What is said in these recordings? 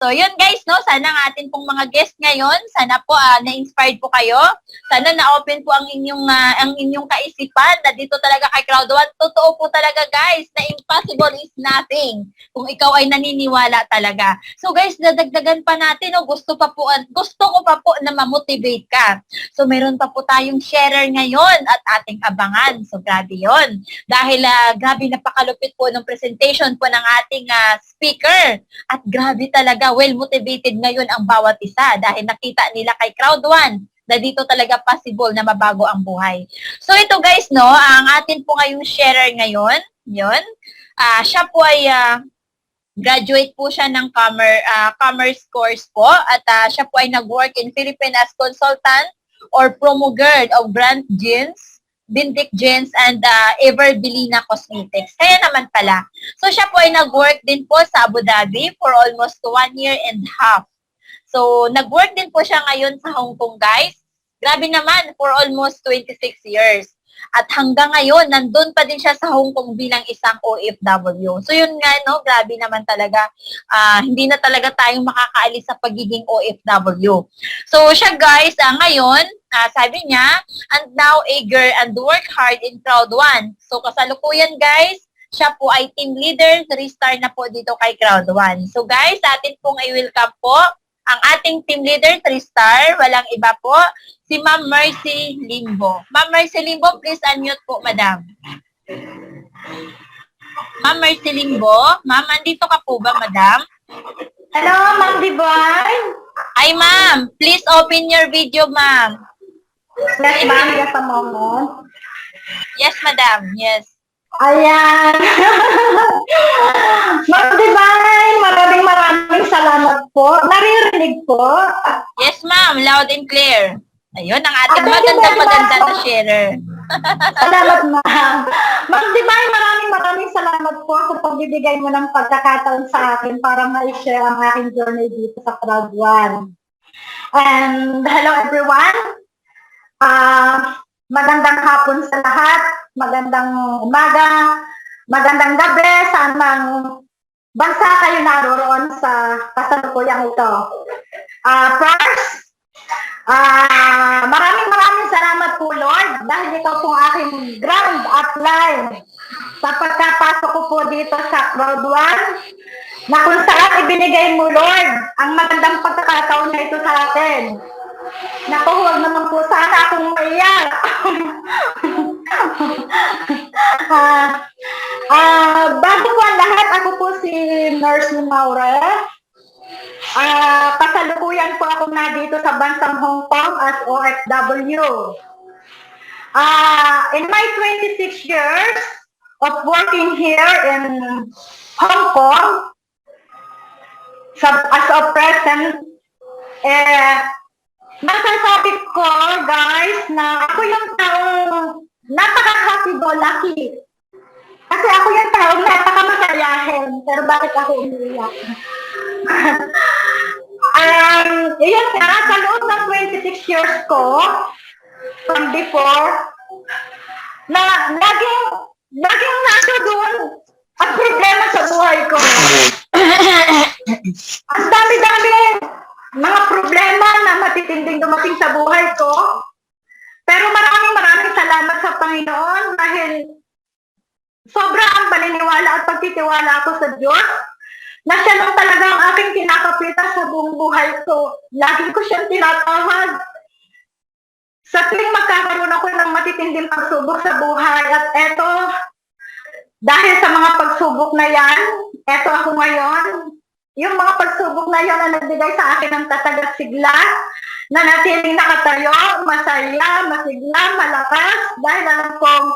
So, yun guys, no? Sana ang atin pong mga guest ngayon, sana po na-inspired po kayo. Sana na-open po ang inyong kaisipan na dito talaga kay Crowd One. Totoo po talaga guys, na impossible is nothing kung ikaw ay naniniwala talaga. So guys, dadagdagan pa natin, no? Gusto ko pa po na ma-motivate ka. So, meron pa po tayong sharer ngayon at ating abangan. So, grabe yun. Dahil grabe napakalupit po ng presentation po ng ating speaker. At grabe talaga, well-motivated ngayon ang bawat isa dahil nakita nila kay Crowd One na dito talaga possible na mabago ang buhay. So ito guys, no, ang atin po ngayong sharer ngayon, yun, siya po ay graduate po siya ng commerce course po at siya po ay nag-work in Philippines as consultant or promo girl of brand jeans, Bintik Jeans, and Everbelina Cosmetics. Kaya naman pala. So, siya po ay nag-work din po sa Abu Dhabi for almost 1 year and a half. So, nag-work din po siya ngayon sa Hong Kong, guys. Grabe naman, for almost 26 years. At hanggang ngayon, nandun pa din siya sa Hong Kong bilang isang OFW. So, yun nga, no, grabe naman talaga. Hindi na talaga tayong makakaalis sa pagiging OFW. So, siya, guys, ngayon, sabi niya, and now eager and work hard in Crowd One. So, kasalukuyan, guys, siya po ay team leader, 3-star na po dito kay Crowd One. So, guys, atin pong i-welcome po ang ating team leader, 3-star, walang iba po, si Ma'am Mercy Limbo. Ma'am Mercy Limbo, please unmute po, madam. Ma'am Mercy Limbo, ma'am, andito ka po ba, madam? Hello, Ma'am Divine. Ay, ma'am, please open your video, ma'am. Yes, ma'am. Just a moment. Yes, madam. Yes. Ayan. Ma'am Divine, maraming salamat po. Naririnig po. Yes, ma'am. Loud and clear. Ayun, ang ating maganda na sharer. Salamat, ma'am. Ma'am Divine, maraming salamat po sa pagbibigay mo ng pagkakataon sa akin para ma-share ang aking journey dito sa Crowd One. And hello everyone. Magandang hapon sa lahat, magandang umaga, magandang gabi, saan mang bansa kayo naroon sa kasalukuyang ito. First, maraming salamat po Lord dahil ikaw pong aking ground upline sa pagkapasok ko po dito sa Crowd One na kung saan ibinigay mo Lord ang magandang pagkakataon na ito sa atin. Naku, huwag naman po sana akong maiyak. Bago po ang lahat, ako po si Nurse Maure. Kasalukuyan po ako na dito sa bansang Hong Kong as OFW. In my 26 years of working here in Hong Kong, as a present, masasabi ko, guys, na ako yung taong napaka-happy-go-lucky. Kasi ako yung taong napaka-masayahin. Pero bakit ako umiiyak? Yun nga, sa loob ng 26 years ko, from before, na laging nasa doon ang problema sa buhay ko. Ang dami-dami mga problema na matitinding dumating sa buhay ko. Pero maraming salamat sa Panginoon dahil sobra ang paniniwala at pagtitiwala ako sa Diyos na siya lang talaga ang aking kinakapitan sa buong buhay ko. Lagi ko siyang tinatawag. Sa tuwing magkakaroon ako ng matitinding pagsubok sa buhay at eto, dahil sa mga pagsubok na yan, eto ako ngayon. Yung mga pagsubok na yan na nagbigay sa akin ng tatag at sigla, na natiling nakatayo, masaya, masigla, malakas, dahil alam kong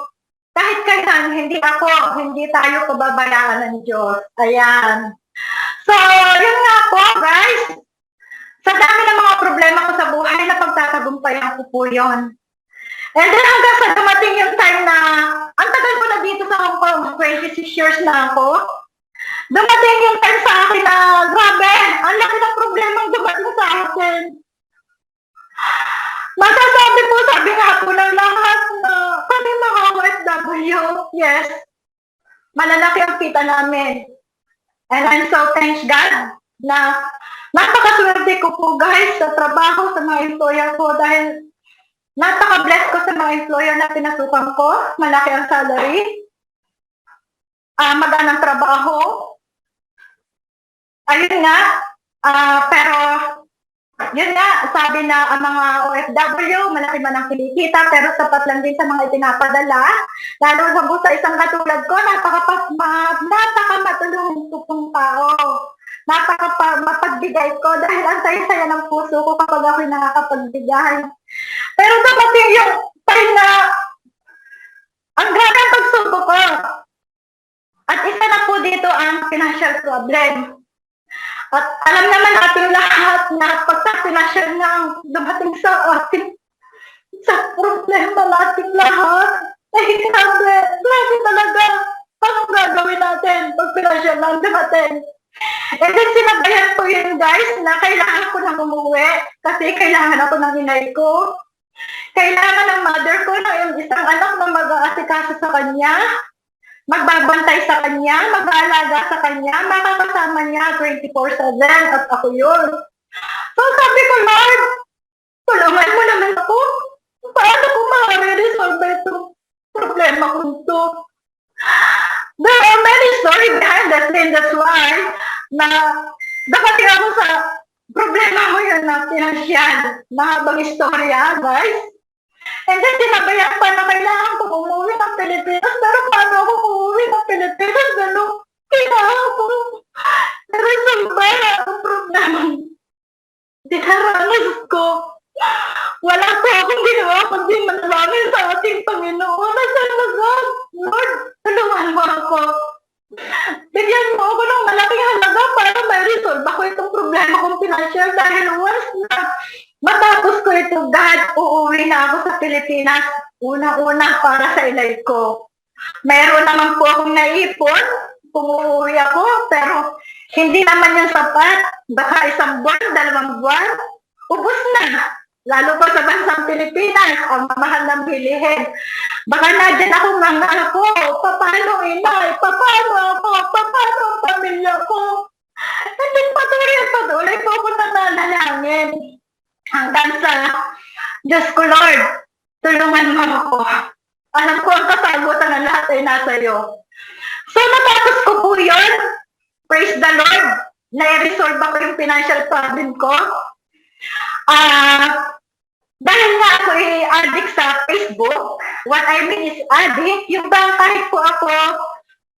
kahit kailan, hindi tayo pababayaan ng Diyos. Ayan. So, yun nga po, guys. Sa dami ng mga problema ko sa buhay, napagtatagumpayan ko po yun. And then hanggang sa dumating yung time na, ang tagal ko na dito sa Hong Kong, 26 years na ako, dumating yung time sa akin na, grabe, ang laki ng problemang dumating sa akin. Masasabi po, sabi nga po ng lahat na kami mga OFW, yes, malalaki ang kita namin. And I'm so thanks God na napakaswerte ko po guys sa trabaho sa mga employer ko dahil napaka-bless ko sa mga employer na pinasukan ko. Malaki ang salary, maganang trabaho. Ayun nga, pero yun nga, sabi na ang mga OFW, malaki man ang kinikita, pero sapat lang din sa mga ipinapadala. Lalo sa isang katulad ko, napaka-matulungin ko pong tao. Napaka-mapagbigay ko dahil ang saya-saya ng puso ko kapag ako'y nakakapagbigay. Pero dapat yung time na ang grabe ang pagsubok ko. At isa na po dito ang financial problem. At alam naman natin lahat na pagka-financial na ang dumating sa atin, sa problema natin lahat, ay grabe talaga. Anong gagawin natin pag financial na ang dumating? And then sinabayan ko yun guys na kailangan ko nang umuwi kasi kailangan ako ng inay ko. Kailangan ng mother ko na yung isang anak na mag-aasikaso sa kanya, magbabantay sa kanya, mag-aalaga sa kanya, makakasama niya 24/7 at ako yun. So sabi ko, Lord, tulungan mo naman ako. Paano ko ma-resolve itong problema ko ito? There are many stories behind the scene. That's why na dapating ako sa problema mo yun na financial. Mahabang istorya, guys. And then sinabayan pa na kailangan ko umuwi ng Pilipinas. Pero paano ako umuwi ng Pilipinas? Kailangan ko. Pero samba ang problema. Dinaranas ko. Wala po akong ginawa kundi manalangin sa ating Panginoon. Sana God, Lord, tulungan mo ako. Bigyan mo ako ng malaking halaga para ma-resolve ako itong problema kong financial dahil once na matapos ko ito, God, uuwi na ako sa Pilipinas. Una-una para sa ilay ko. Meron naman po akong naipon kung uuwi ako, pero hindi naman yung sapat. Baka 1 buwan, 2 buwan, ubos na. Lalo pa sa bansang Pilipinas, ang mahal ng bilihin. Baka na dyan ako mga ako, paano inay, paano ako, paano ang pamilya ko. Hindi patuloy po ako nananalangin. Hanggang sa, Diyos ko Lord, tulungan mo ako. Alam ko ang kasagutan ng lahat ay nasa iyo. So natapos ko po yun. Praise the Lord. Na-resolve ako yung financial problem ko. Dahil nga ako addict sa Facebook, what I mean is addict, yung bang kahit po ako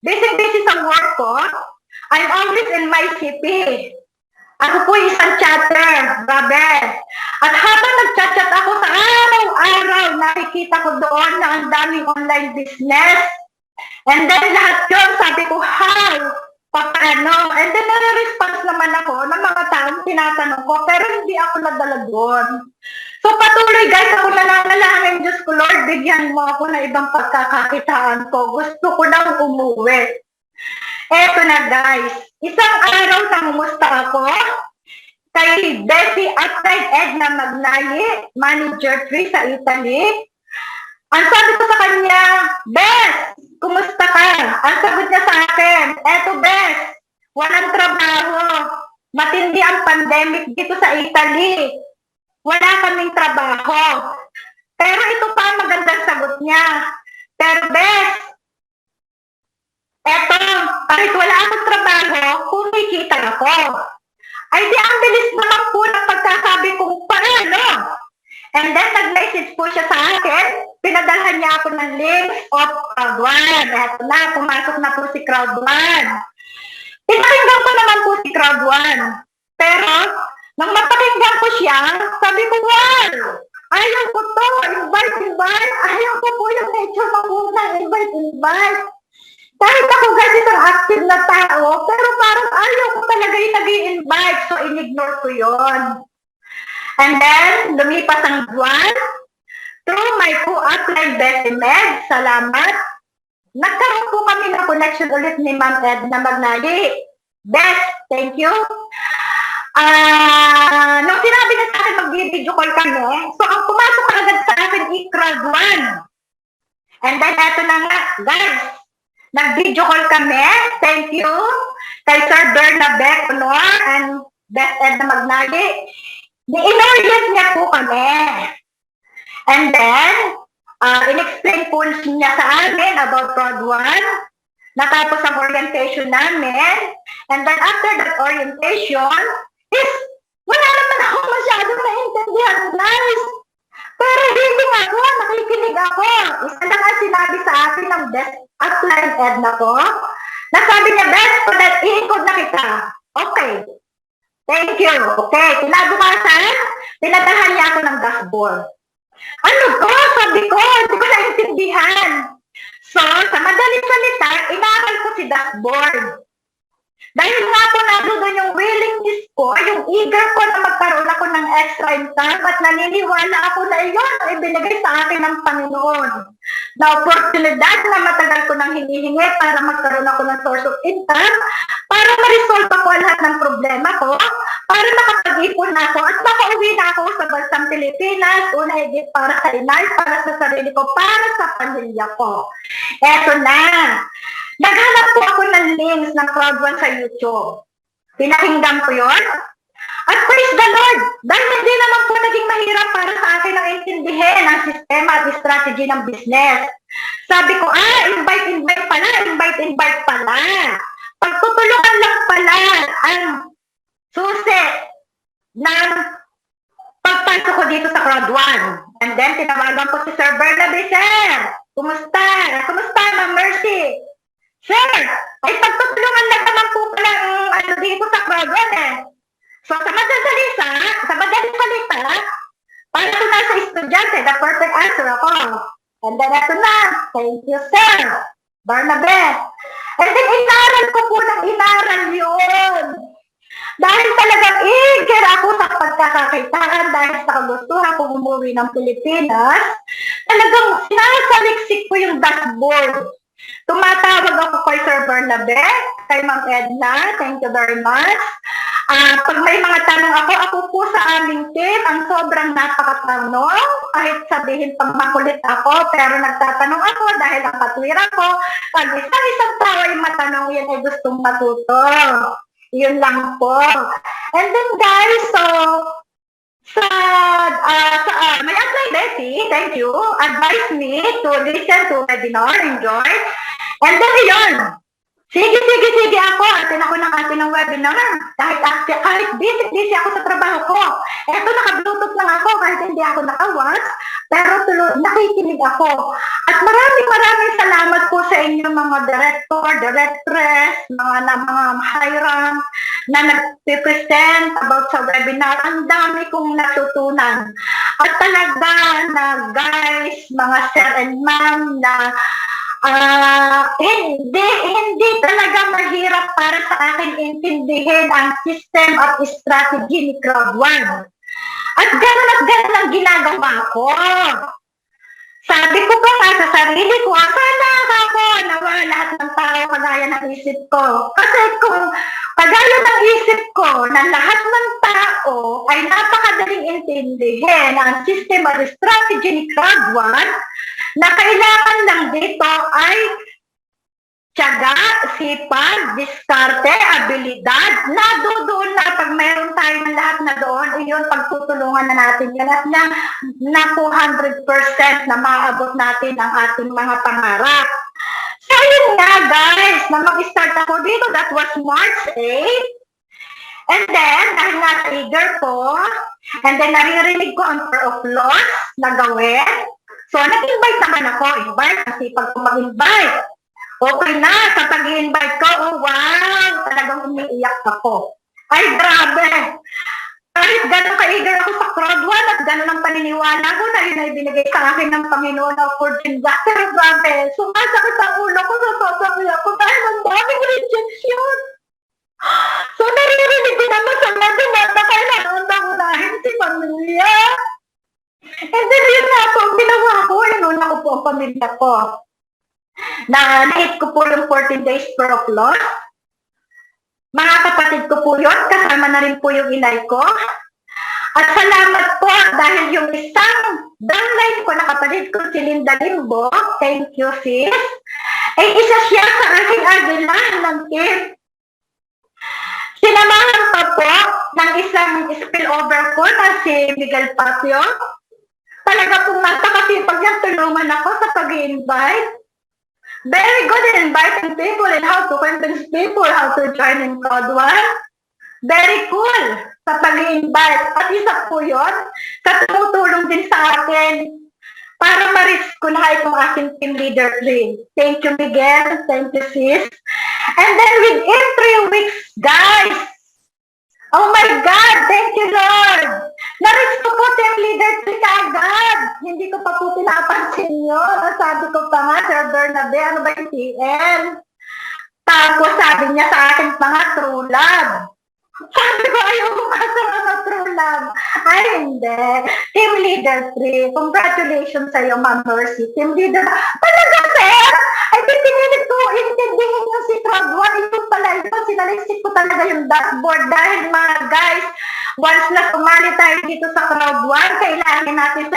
busy sa work ko, I'm always in my CP. Ako po isang chatter, brother. At habang nag-chat ako sa araw-araw, nakikita ko doon na ang daming online business. And then lahat yun, sabi ko, how? Paano? And then nare-response naman ako ng mga taong tinatanong ko, pero hindi ako nadala doon. So patuloy guys, ako nananalangin, Diyos ko Lord, bigyan mo ako ng ibang pagkakakitaan ko. Gusto ko nang umuwi. Eto na guys, isang araw namumusta ako kay Bessie Outside Edna Magnayi, Manager 3 sa Italy. Ang sabi ko sa kanya, Bes, kumusta ka? Ang sagot niya sa akin, eto Bes, walang trabaho. Matindi ang pandemic dito sa Italy. Wala kaming trabaho. Pero ito pa ang magandang sagot niya. Pero Bes, eto, kahit wala akong trabaho, kumikita ako. Ay di ang bilis naman po ng pagkasabi kong paano. And then nag-message po siya sa akin, pinadalhan niya ako ng link of Crowd1. Eto na, pumasok na po si Crowd1. Pinakinggan ko naman po si Crowd1. Pero, nang mapakinggan ko siya, sabi ko, wow, ayaw ko to, invite. Ayaw ko po yung nature muna, invite. Kahit ako guys isang active na tao, pero parang ayaw ko talaga yung nag-i-invite, so in-ignore ko yon. And then, lumipas ang buwan, through my co-upline Bessie Med, salamat, nagkaroon po kami ng connection ulit ni Ma'am Edna Magnayi. Bes, thank you. Nung sinabi na sa akin mag-video call kami, so ang pumasok agad sa akin i-Crowd1. And then, eto na nga, guys, nag-video call kami, thank you. kay Sir Bernabe Honor and Beth Edna Magnali. Di-inorient niya po kami. And then, in-explain po niya sa amin about Prod 1. Natapos ang orientation namin. And then after that orientation, wala naman ako masyadong naintindihan, guys. Pero hindi ako, nakikinig ako. Isa na nga sinabi sa akin ng best upline Edna ko. Nasabi niya, best, i-encode na kita. Okay. Thank you. Okay. Kinabukasan, pinadahan niya ako ng dashboard. Ano ko? Sabi ko, hindi ko naintindihan. So, sa madaling salita, inaral ko si dashboard. Dahil nga po doon yung willingness ko, yung eager ko na magkaroon ako ng extra income at naniniwala ako na iyon ay binigay sa akin ng Panginoon. Na oportunidad na matagal ko nang hinihingi para magkaroon ako ng source of income, para ma-resolve ako lahat ng problema ko, para makapag-ipon ako at makauwi na ako sa bansang Pilipinas, una higit para sa inay, para sa sarili ko, para sa pamilya ko. Eto na. Naghanap po ako ng links ng Prod 1 sa YouTube. Pinakinggan ko yun. At praise the Lord, dahil hindi naman po naging mahirap para sa akin ang intindihin ang sistema at strategy ng business. Sabi ko, invite pala. Pagtutulungan lang pala ang susi ng pagpasok ko dito sa Prod 1. And then, tinawagan ko si Sir Bernabe, Sir, kumusta? Kumusta, Ma'am Mercy? Sir, ay pagtutulungan lang naman po pala dito sa Prod 1 So, sa madaling salita, para ko na sa estudyante, the perfect answer ako. And then, ito na. Thank you, Sir Bernabe. And then, inaral ko po ng inaral yun. Dahil talagang eager ako sa pagkakakitaan, dahil sa kagustuhan kong umuwi ng Pilipinas, talagang sinasaliksik ko yung dashboard. Tumatawag ako kay Sir Bernabe, kay Ma'am Edna, thank you very much. Pag may mga tanong ako po sa aming team, ang sobrang napakatanong, kahit sabihin pag makulit ako, pero nagtatanong ako dahil ang katwiran ko, pag isang tao ay matanong, yan ay gustong matuto. Yun lang po. And then guys, my upline Betty, thank you, advised me to listen to webinar, enjoy. And then yun, sige ako, atin ng webinar. Kahit busy ako sa trabaho ko. Eto, naka-bluetooth lang ako kahit hindi ako naka-watch, pero nakikinig ako. At maraming salamat po sa inyo mga director, directress, mga high rank na nag-present about sa webinar. Ang dami kong natutunan. At talaga na guys, mga sir and ma'am na hindi talaga mahirap para sa akin intindihin ang system at strategy ni Prod 1. At ganun ang ginagawa ko. Sabi ko pa nga sa sarili ko, sana ako nawa lahat ng tao kagaya ng isip ko. Kasi kung kagaya ng isip ko na lahat ng tao ay napakadaling intindihin ang system at strategy ni Prod 1, na kailangan lang dito ay tiyaga, sipag, diskarte, abilidad, doon na pag mayroon tayo ng lahat na doon, iyon pagtutulungan na natin yan at na 200% na maabot natin ang ating mga pangarap. So yun nga guys, na mag-start ako dito, that was March 8. And then, dahil nga eager ko, and then naririnig ko ang fear of loss na gawin. So, nag-invite naman ako. Invite, kasi pag mag-invite, okay na, sa pag-invite ko, oh wow, talagang umiiyak ako. Ay, grabe. Kahit gano'n ka-eager ako sa Prod 1 at gano'n ang paniniwala ko na yun ay binigay sa akin ng Panginoon na opportunity. Pero grabe, sumasakit ang ulo ko, sasasakit ako dahil ang daming rejection. So, naririnig ko naman sa webinar na kailangan unahin si pamilya. And then, yun nga po, ginawa ko, inuna ko po ang pamilya ko. Na-hit ko po yung 14 days prayer of loss. Mga kapatid ko po yun, kasama na rin po yung inay ko. At salamat po dahil yung isang downline ko na kapatid ko, si Linda Limbo, thank you sis, ay isa siya sa aking agila ng team. Sinamahan pa po ng isang spillover ko na si Miguel Patio. Talaga pong napakasipag niyang tulungan ako sa pag-i-invite. Very good in inviting people and how to convince people how to join in Code 1. Very cool sa pag-i-invite. At isa po yun, sa tumutulong din sa akin para ma-reach ko na itong aking team leader 3. Thank you, Miguel. Thank you, sis. And then within 3 weeks, guys, oh my God, thank you, Lord. Na-reach ko po team leader 3 kaagad. Hindi ko pa po pinapansin yun. Sabi ko pa nga, Sir Bernabe, ano ba yung TL? Tapos sabi niya sa akin pa nga, true love. Sabi ko, ayaw mo nga sa mga true love. Ay, hindi. Team leader 3, congratulations sa iyo, Ma'am Mercy. Team leader, talaga, sir? Ay, pinilit ko, intindihin yung si Crowd 1. Ito pala yun, sinalisik ko talaga yung dashboard. Dahil mga guys, once na sumali tayo dito sa Crowd 1, kailangan natin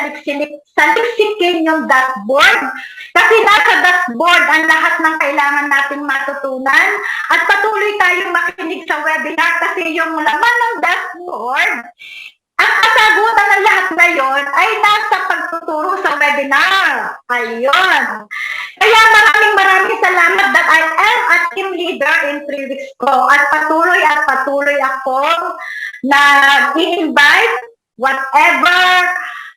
salisikin yung dashboard. Kasi nasa dashboard ang lahat ng kailangan nating matutunan. At patuloy tayong makinig sa webinar kasi yung laman ng dashboard at kasagutan ng lahat ngayon ay nasa pagtuturo sa webinar. Ayun. Kaya maraming salamat that I am a team leader in 3 weeks ko. At patuloy ako na i-invite whatever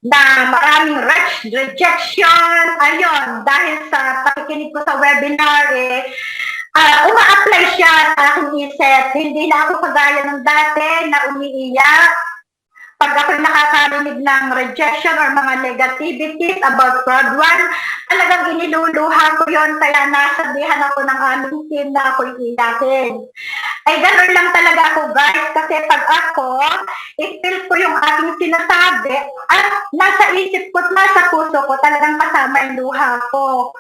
na maraming rejection. Ayun. Dahil sa pakikinig ko sa webinar, uma-apply siya sa aking isip. Hindi na ako kagaya ng dati na umiiyak pag ako'y nakakarinig ng rejection or mga negativities about Crowd 1, talagang iniluluha ko yon, kaya nasabihan ako ng aming team na ako'y iyakin. Ay gano'n lang talaga ako, guys, kasi pag ako, i-feel ko yung aking sinasabi at nasa isip ko at nasa puso ko, talagang kasama yung luha ko.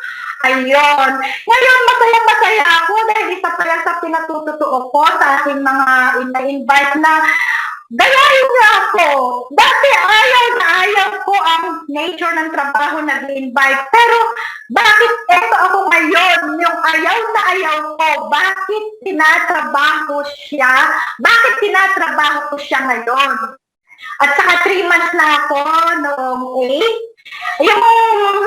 Ayun. Ngayon, masaya ako dahil isa pa yan sa pinatututuo ko sa aking mga ina-invite na gayahin niyo ako. Dati ayaw ko ang nature ng trabaho nag-invite. Pero bakit eto ako ngayon, yung ayaw ko, bakit tinatrabaho ko siya ngayon? At saka 3 months na ako noong 8. Yung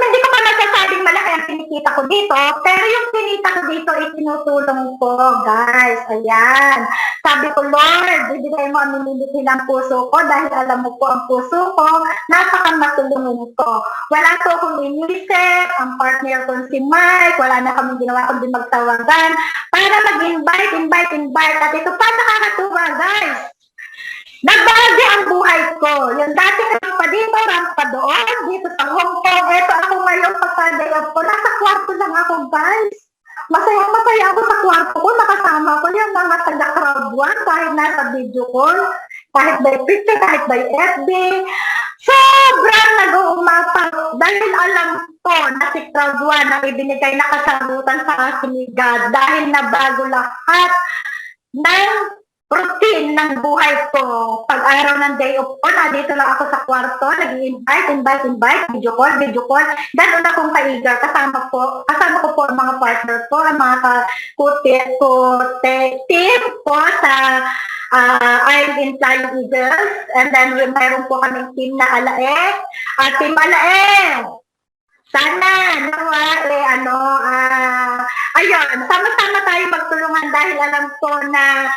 hindi ko pa nasasabing malaki ang kinikita ko dito, pero yung kinita ko dito ay tinutulong ko, guys. Ayan. Sabi ko, Lord, bibigay mo ang minilitin ng puso ko dahil alam mo po ang puso ko, napakamatulungin ko. Wala ko akong inisip, ang partner ko si Mike, wala na kami ginawa kundi magtawagan para mag-invite. At ito pa nakakatuwa, guys. Nagbago ang buhay ko. Yung dati rampa dito, rampa doon, dito sa Hong Kong. Eto ako ngayon, pagka-day off ko. Nasa kwarto lang ako, guys. Masaya ako sa kwarto ko. Nakasama ko yung mga taga-Crowd 1 kahit nasa video call, kahit by picture, kahit by FB. Sobrang nag-uumapang dahil alam ko na si Crowd 1 ang ibinigay na kasagutan sa akin ni God dahil nabago lahat ng routine ng buhay ko. Pag araw ng day off ko, dito lang ako sa kwarto, nag-invite, video call. Ganun akong ka-eager. Kasama ko po ang mga partner ko, ang mga team ko sa I'm in Flying Eagles. And then mayroon po kaming team na Alae. Team Alae! Sana, ayun, sama-sama tayo magtulungan dahil alam ko na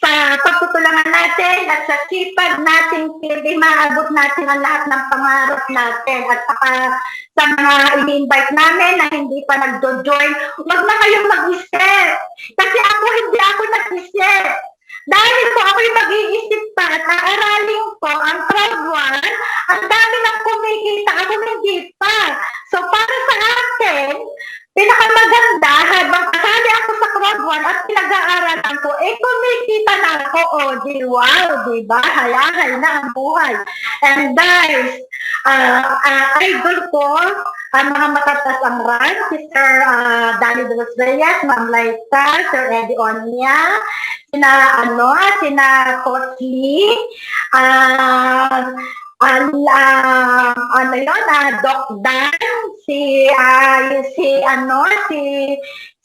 sa pagtutulungan natin at sa sipag natin, hindi maabot natin ang lahat ng pangarap natin. At sa mga ini-invite namin na hindi pa nagdo-join, huwag na kayong mag-isip. Kasi hindi ako nag-isip. Dahil ko ako'y mag-iisip pa at aaralin ko ang Crowd 1, ang dami ng kumikita, ako hindi pa. So para sa akin, pinakamaganda habang kasali ako sa Crowd 1 at pinag-aaralan ko, kumikita na ako, wow, diba? Hayahay na ang buhay. And guys, idol ko, ang mga matatas ang rank, si Sir Danny De Los Reyes, Ma'am Laika, Sir Eddie Onya, sina Coach Lee, Doc Dan, si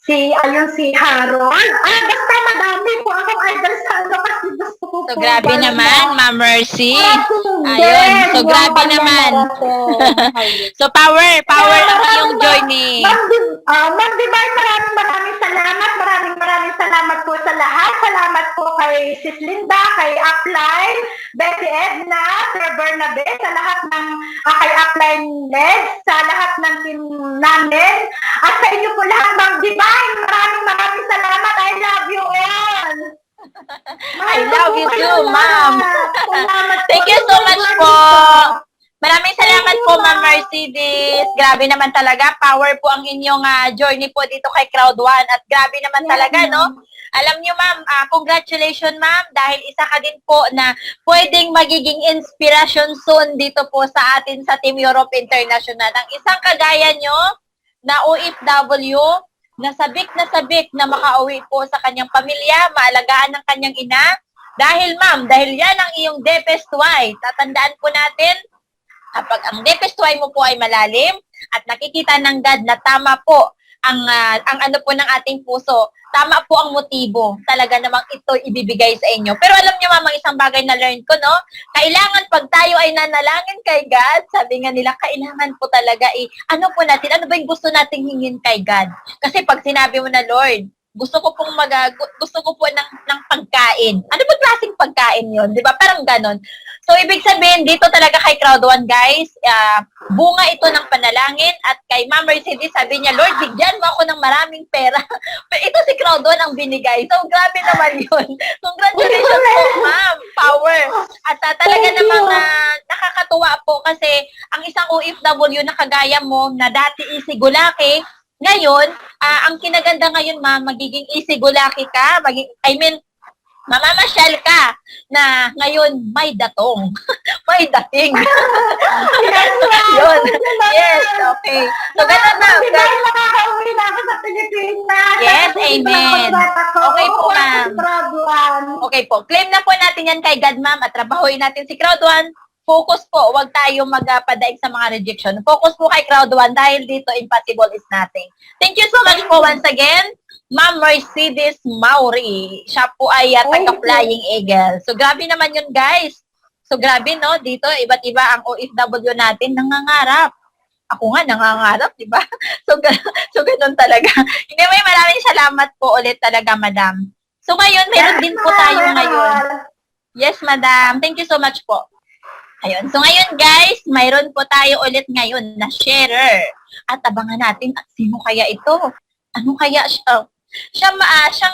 si Harold. Basta madami po akong idol sa ano kasi gusto ko So, po grabe ba naman, Ma'am Mercy. Hindi. Ayun. So, Yung grabe kanya naman. marathon. So, power Kaya ang iyong journey. Ma'am Divine, maraming salamat. Maraming salamat po sa lahat. Salamat po kay Sis Linda, kay Upline, Betty Edna, Sir Bernabe, sa lahat ng kay Upline Led, sa lahat ng team namin. At sa inyo po lahat, Ma'am Divine, maraming salamat. I love you all. I love you too, ma'am. Salamat po. Thank you so much po. Maraming salamat po, Ma'am Mercedes. Grabe naman talaga. Power po ang inyong journey po dito kay Crowd One. At grabe naman talaga, no? Alam niyo, ma'am, congratulations, ma'am. Dahil isa ka din po na pwedeng magiging inspiration soon dito po sa atin sa Team Europe International. Ang isang kagaya nyo na OFW, na sabik na makauwi po sa kanyang pamilya, maalagaan ng kanyang ina. Dahil, ma'am, dahil yan ang iyong deepest why. Tatandaan po natin, kapag ang deepest why mo po ay malalim at nakikita ng God na tama po ang ano po ng ating puso, tama po ang motibo, talaga namang ito ibibigay sa inyo. Pero alam niyo, ma'am, isang bagay na learn ko, no? Kailangan pag tayo ay nanalangin kay God, sabi nga nila, kailangan po talaga ano po natin, ano ba yung gusto nating hingin kay God? Kasi pag sinabi mo na, Lord, gusto ko po ng pagkain. Ano ba klaseng pagkain 'yon? 'Di ba? Parang ganon. So, ibig sabihin, dito talaga kay Crowd One, guys, bunga ito ng panalangin at kay Ma'am Mercedes, sabi niya, Lord, bigyan mo ako ng maraming pera. Ito si Crowd One ang binigay. So, grabe naman yun. Congratulations po, ma'am. Power. At talaga namang nakakatuwa po kasi ang isang OFW na kagaya mo na dati isigulaki, ngayon, ang kinaganda ngayon, ma'am, magiging isigulaki ka, mamamasyal ka na ngayon may datong. May dating. Yun. Yes, okay. So, ganun na. Makakauwi na ako sa Pilipinas. Yes, amen. Okay po, ma'am. Okay po. Claim na po natin yan kay God, ma'am, at trabahuin natin si Crowd One. Focus po, huwag tayo magpadaig sa mga rejection. Focus po kay Crowd One dahil dito impossible is nothing. Thank you so much po once again, Ma'am Mercedes Mauri. Siya po ay taga-Flying Eagle. So, grabe naman yun, guys. So, grabe, no? Dito, iba't iba ang OFW natin nangangarap. Ako nga, nangangarap, di ba? So, ganun talaga. Hindi, maraming salamat po ulit talaga, madam. So, ngayon, meron din po tayo ngayon. Yes, madam. Thank you so much po. Ayun. So, ngayon, guys, mayroon po tayo ulit ngayon na sharer. At abangan natin at sino kaya ito? Ano kaya siya? Siya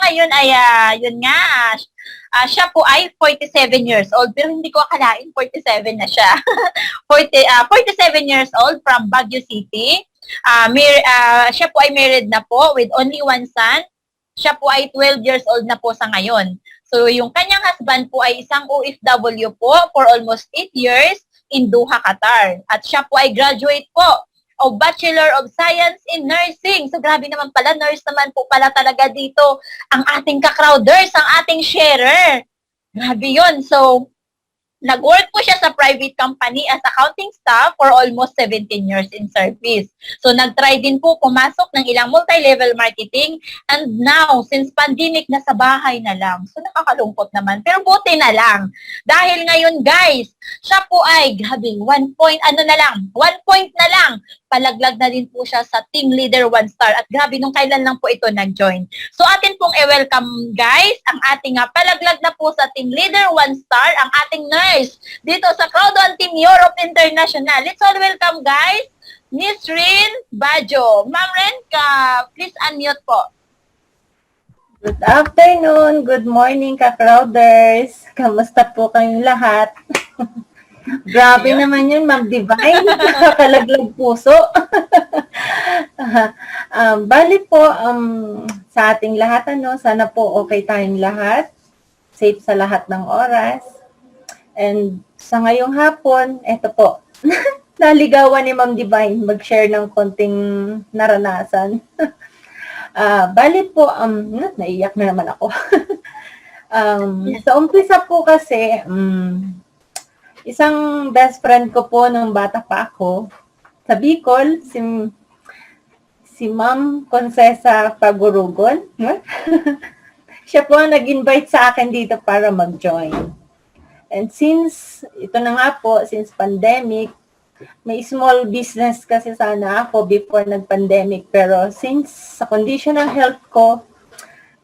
ngayon ay, yun nga, siya po ay 47 years old. Pero hindi ko akalain 47 na siya. 47 years old from Baguio City. Siya po ay married na po with only one son. Siya po ay 12 years old na po sa ngayon. So, yung kanyang husband po ay isang OFW po for almost 8 years in Doha, Qatar. At siya po ay graduate po of Bachelor of Science in Nursing. So, grabe naman pala, nurse naman po pala talaga dito ang ating ka-crowders, ang ating sharer. Grabe yun. So, nag-work po siya sa private company as accounting staff for almost 17 years in service. So, nag-try din po pumasok ng ilang multi-level marketing and now, since pandemic, nasa bahay na lang. So, nakakalungkot naman. Pero buti na lang. Dahil ngayon, guys, siya po ay, grabe, 1 point na lang. Palaglag na din po siya sa Team Leader 1 Star. At grabe, nung kailan lang po ito nag-join. So, atin pong i-welcome, guys, ang ating palaglag na po sa Team Leader 1 Star, ang ating nurse dito sa Crowd One Team Europe International. Let's all welcome, guys, Miss Rin Bajo. Ma'am Ren, please unmute po. Good afternoon, good morning ka-crowders. Kamusta po kayong lahat? Grabe naman yun, Ma'am Divine. Nakakalaglag puso. Bali po, sa ating lahat, sana po okay tayong lahat. Safe sa lahat ng oras. And sa ngayong hapon, eto po, naligawan ni Ma'am Divine mag-share ng konting naranasan. Bali po, naiyak na naman ako. Sa umpisa po kasi, isang best friend ko po nung bata pa ako, sa Bicol, si Ma'am Concesa Pagurugon. Siya po ang nag-invite sa akin dito para mag-join. And since, ito na nga po, since pandemic, may small business kasi sana ako before nag-pandemic. Pero since sa condition ng health ko,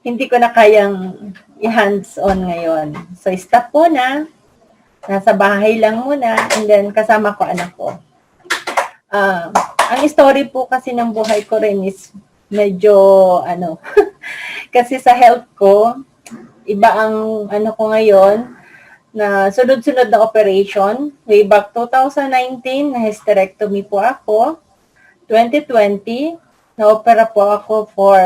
hindi ko na kayang i-hands-on ngayon. So, stop po na. Nasa bahay lang muna. And then, kasama ko anak ko. Ang story po kasi ng buhay ko rin is medyo, kasi sa health ko, iba ang ko ngayon, na sunod-sunod na operation. Way back 2019, na hysterectomy po ako. 2020, na-opera po ako for,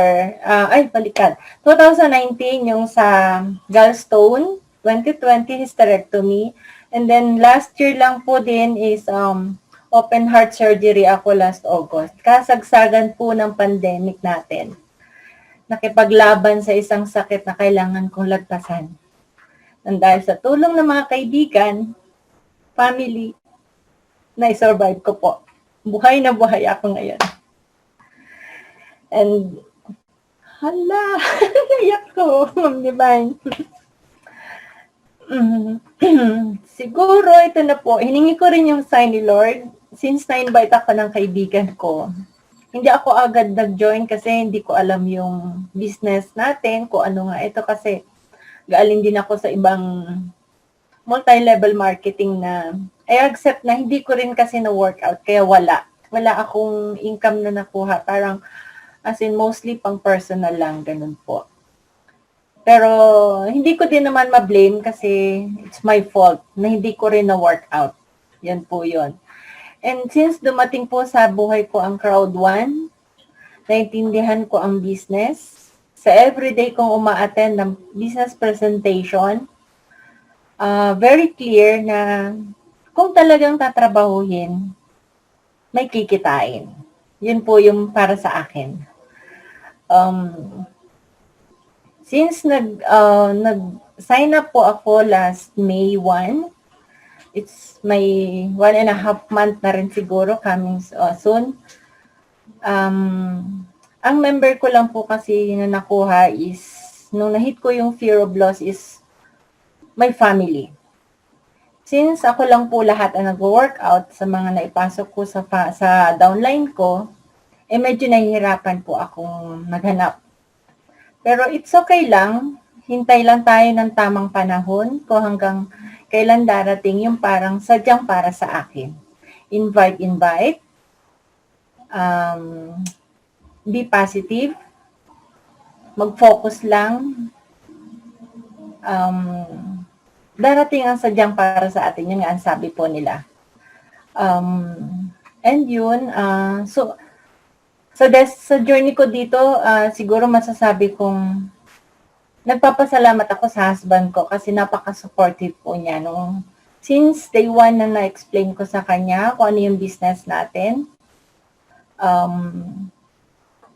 2019 yung sa gallstone, 2020 hysterectomy, and then last year lang po din is open heart surgery ako last August. Kasagsagan po ng pandemic natin. Nakipaglaban sa isang sakit na kailangan kong lagpasan. And dahil sa tulong ng mga kaibigan, family, na-survive ko po. Buhay na buhay ako ngayon. And, hala, naiyak ko, Ma'am Divine. Siguro, ito na po, hiningi ko rin yung sign ni Lord. Since na-invite ako ng kaibigan ko, hindi ako agad nag-join kasi hindi ko alam yung business natin, kung ano nga ito kasi galing din ako sa ibang multi-level marketing na I accept na hindi ko rin kasi na-workout, kaya wala akong income na nakuha, parang as in mostly pang personal lang, ganun po. Pero hindi ko din naman ma-blame kasi it's my fault na hindi ko rin na-workout. Yan po yun. And since dumating po sa buhay ko ang Crowd One, naintindihan ko ang business. Sa everyday kong uma-attend ng business presentation, very clear na kung talagang tatrabahuhin, may kikitain. Yun po yung para sa akin. Since nag-sign up po ako last May 1, it's my 1.5 month na rin siguro, coming soon. Ang member ko lang po kasi na nakuha is, nung na-hit ko yung fear of loss is my family. Since ako lang po lahat ang nag-workout sa mga naipasok ko sa downline ko, medyo nahihirapan po akong naghanap. Pero it's okay lang, hintay lang tayo ng tamang panahon kung hanggang kailan darating yung parang sadyang para sa akin. Invite. Be positive. Mag-focus lang. Darating ang sadyang para sa atin. Yung nga ang sabi po nila. And yun, sa journey ko dito, siguro masasabi kong nagpapasalamat ako sa husband ko kasi napaka-supportive po niya. Since day one na na-explain ko sa kanya kung ano yung business natin,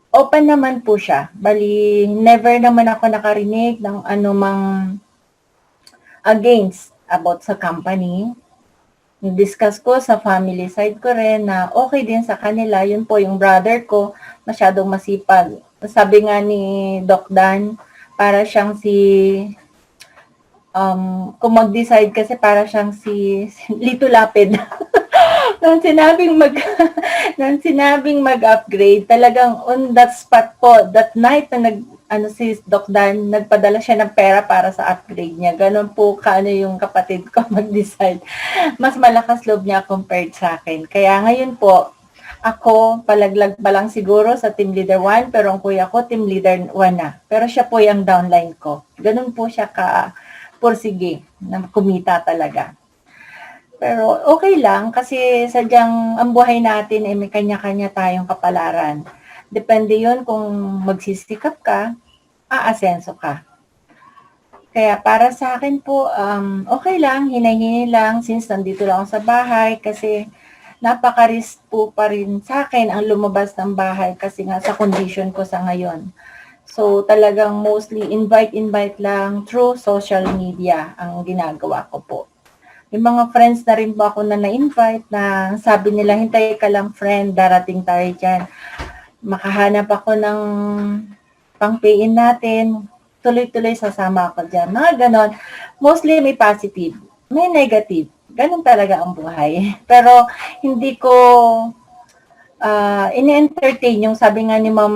open naman po siya. Bali, never naman ako nakarinig ng anumang against about sa company. Discuss ko sa family side ko rin na okay din sa kanila. Yun po yung brother ko, masyadong masipag. Sabi nga ni Doc Dan, para siyang kung mag-decide kasi para siyang si Lito Lapid. Nang sinabing mag-upgrade, talagang on that spot po, that night na si Doc Dan, nagpadala siya ng pera para sa upgrade niya. Ganon po yung kapatid ko mag-decide. Mas malakas loob niya compared sa akin. Kaya ngayon po, ako, palaglag pa lang siguro sa Team Leader 1, pero ang kuya ko, Team Leader 1 na. Pero siya po yung downline ko. Ganun po siya pursige, na kumita talaga. Pero okay lang, kasi sadyang ang buhay natin ay may kanya-kanya tayong kapalaran. Depende yun kung magsisikap ka, aasenso ka. Kaya para sa akin po, okay lang, hinay-hinay lang, since nandito lang ako sa bahay, kasi napaka-risk po pa rin sa akin ang lumabas ng bahay kasi nga sa condition ko sa ngayon. So talagang mostly invite lang through social media ang ginagawa ko po. May mga friends na rin po ako na na-invite na sabi nila, hintay ka lang friend, darating tayo dyan. makahanap ako ng pang-pay-in natin, tuloy-tuloy sasama ako dyan. Mga ganon. Mostly may positive, may negative. Ganon talaga ang buhay. Pero hindi ko in-entertain yung sabi nga ni Ma'am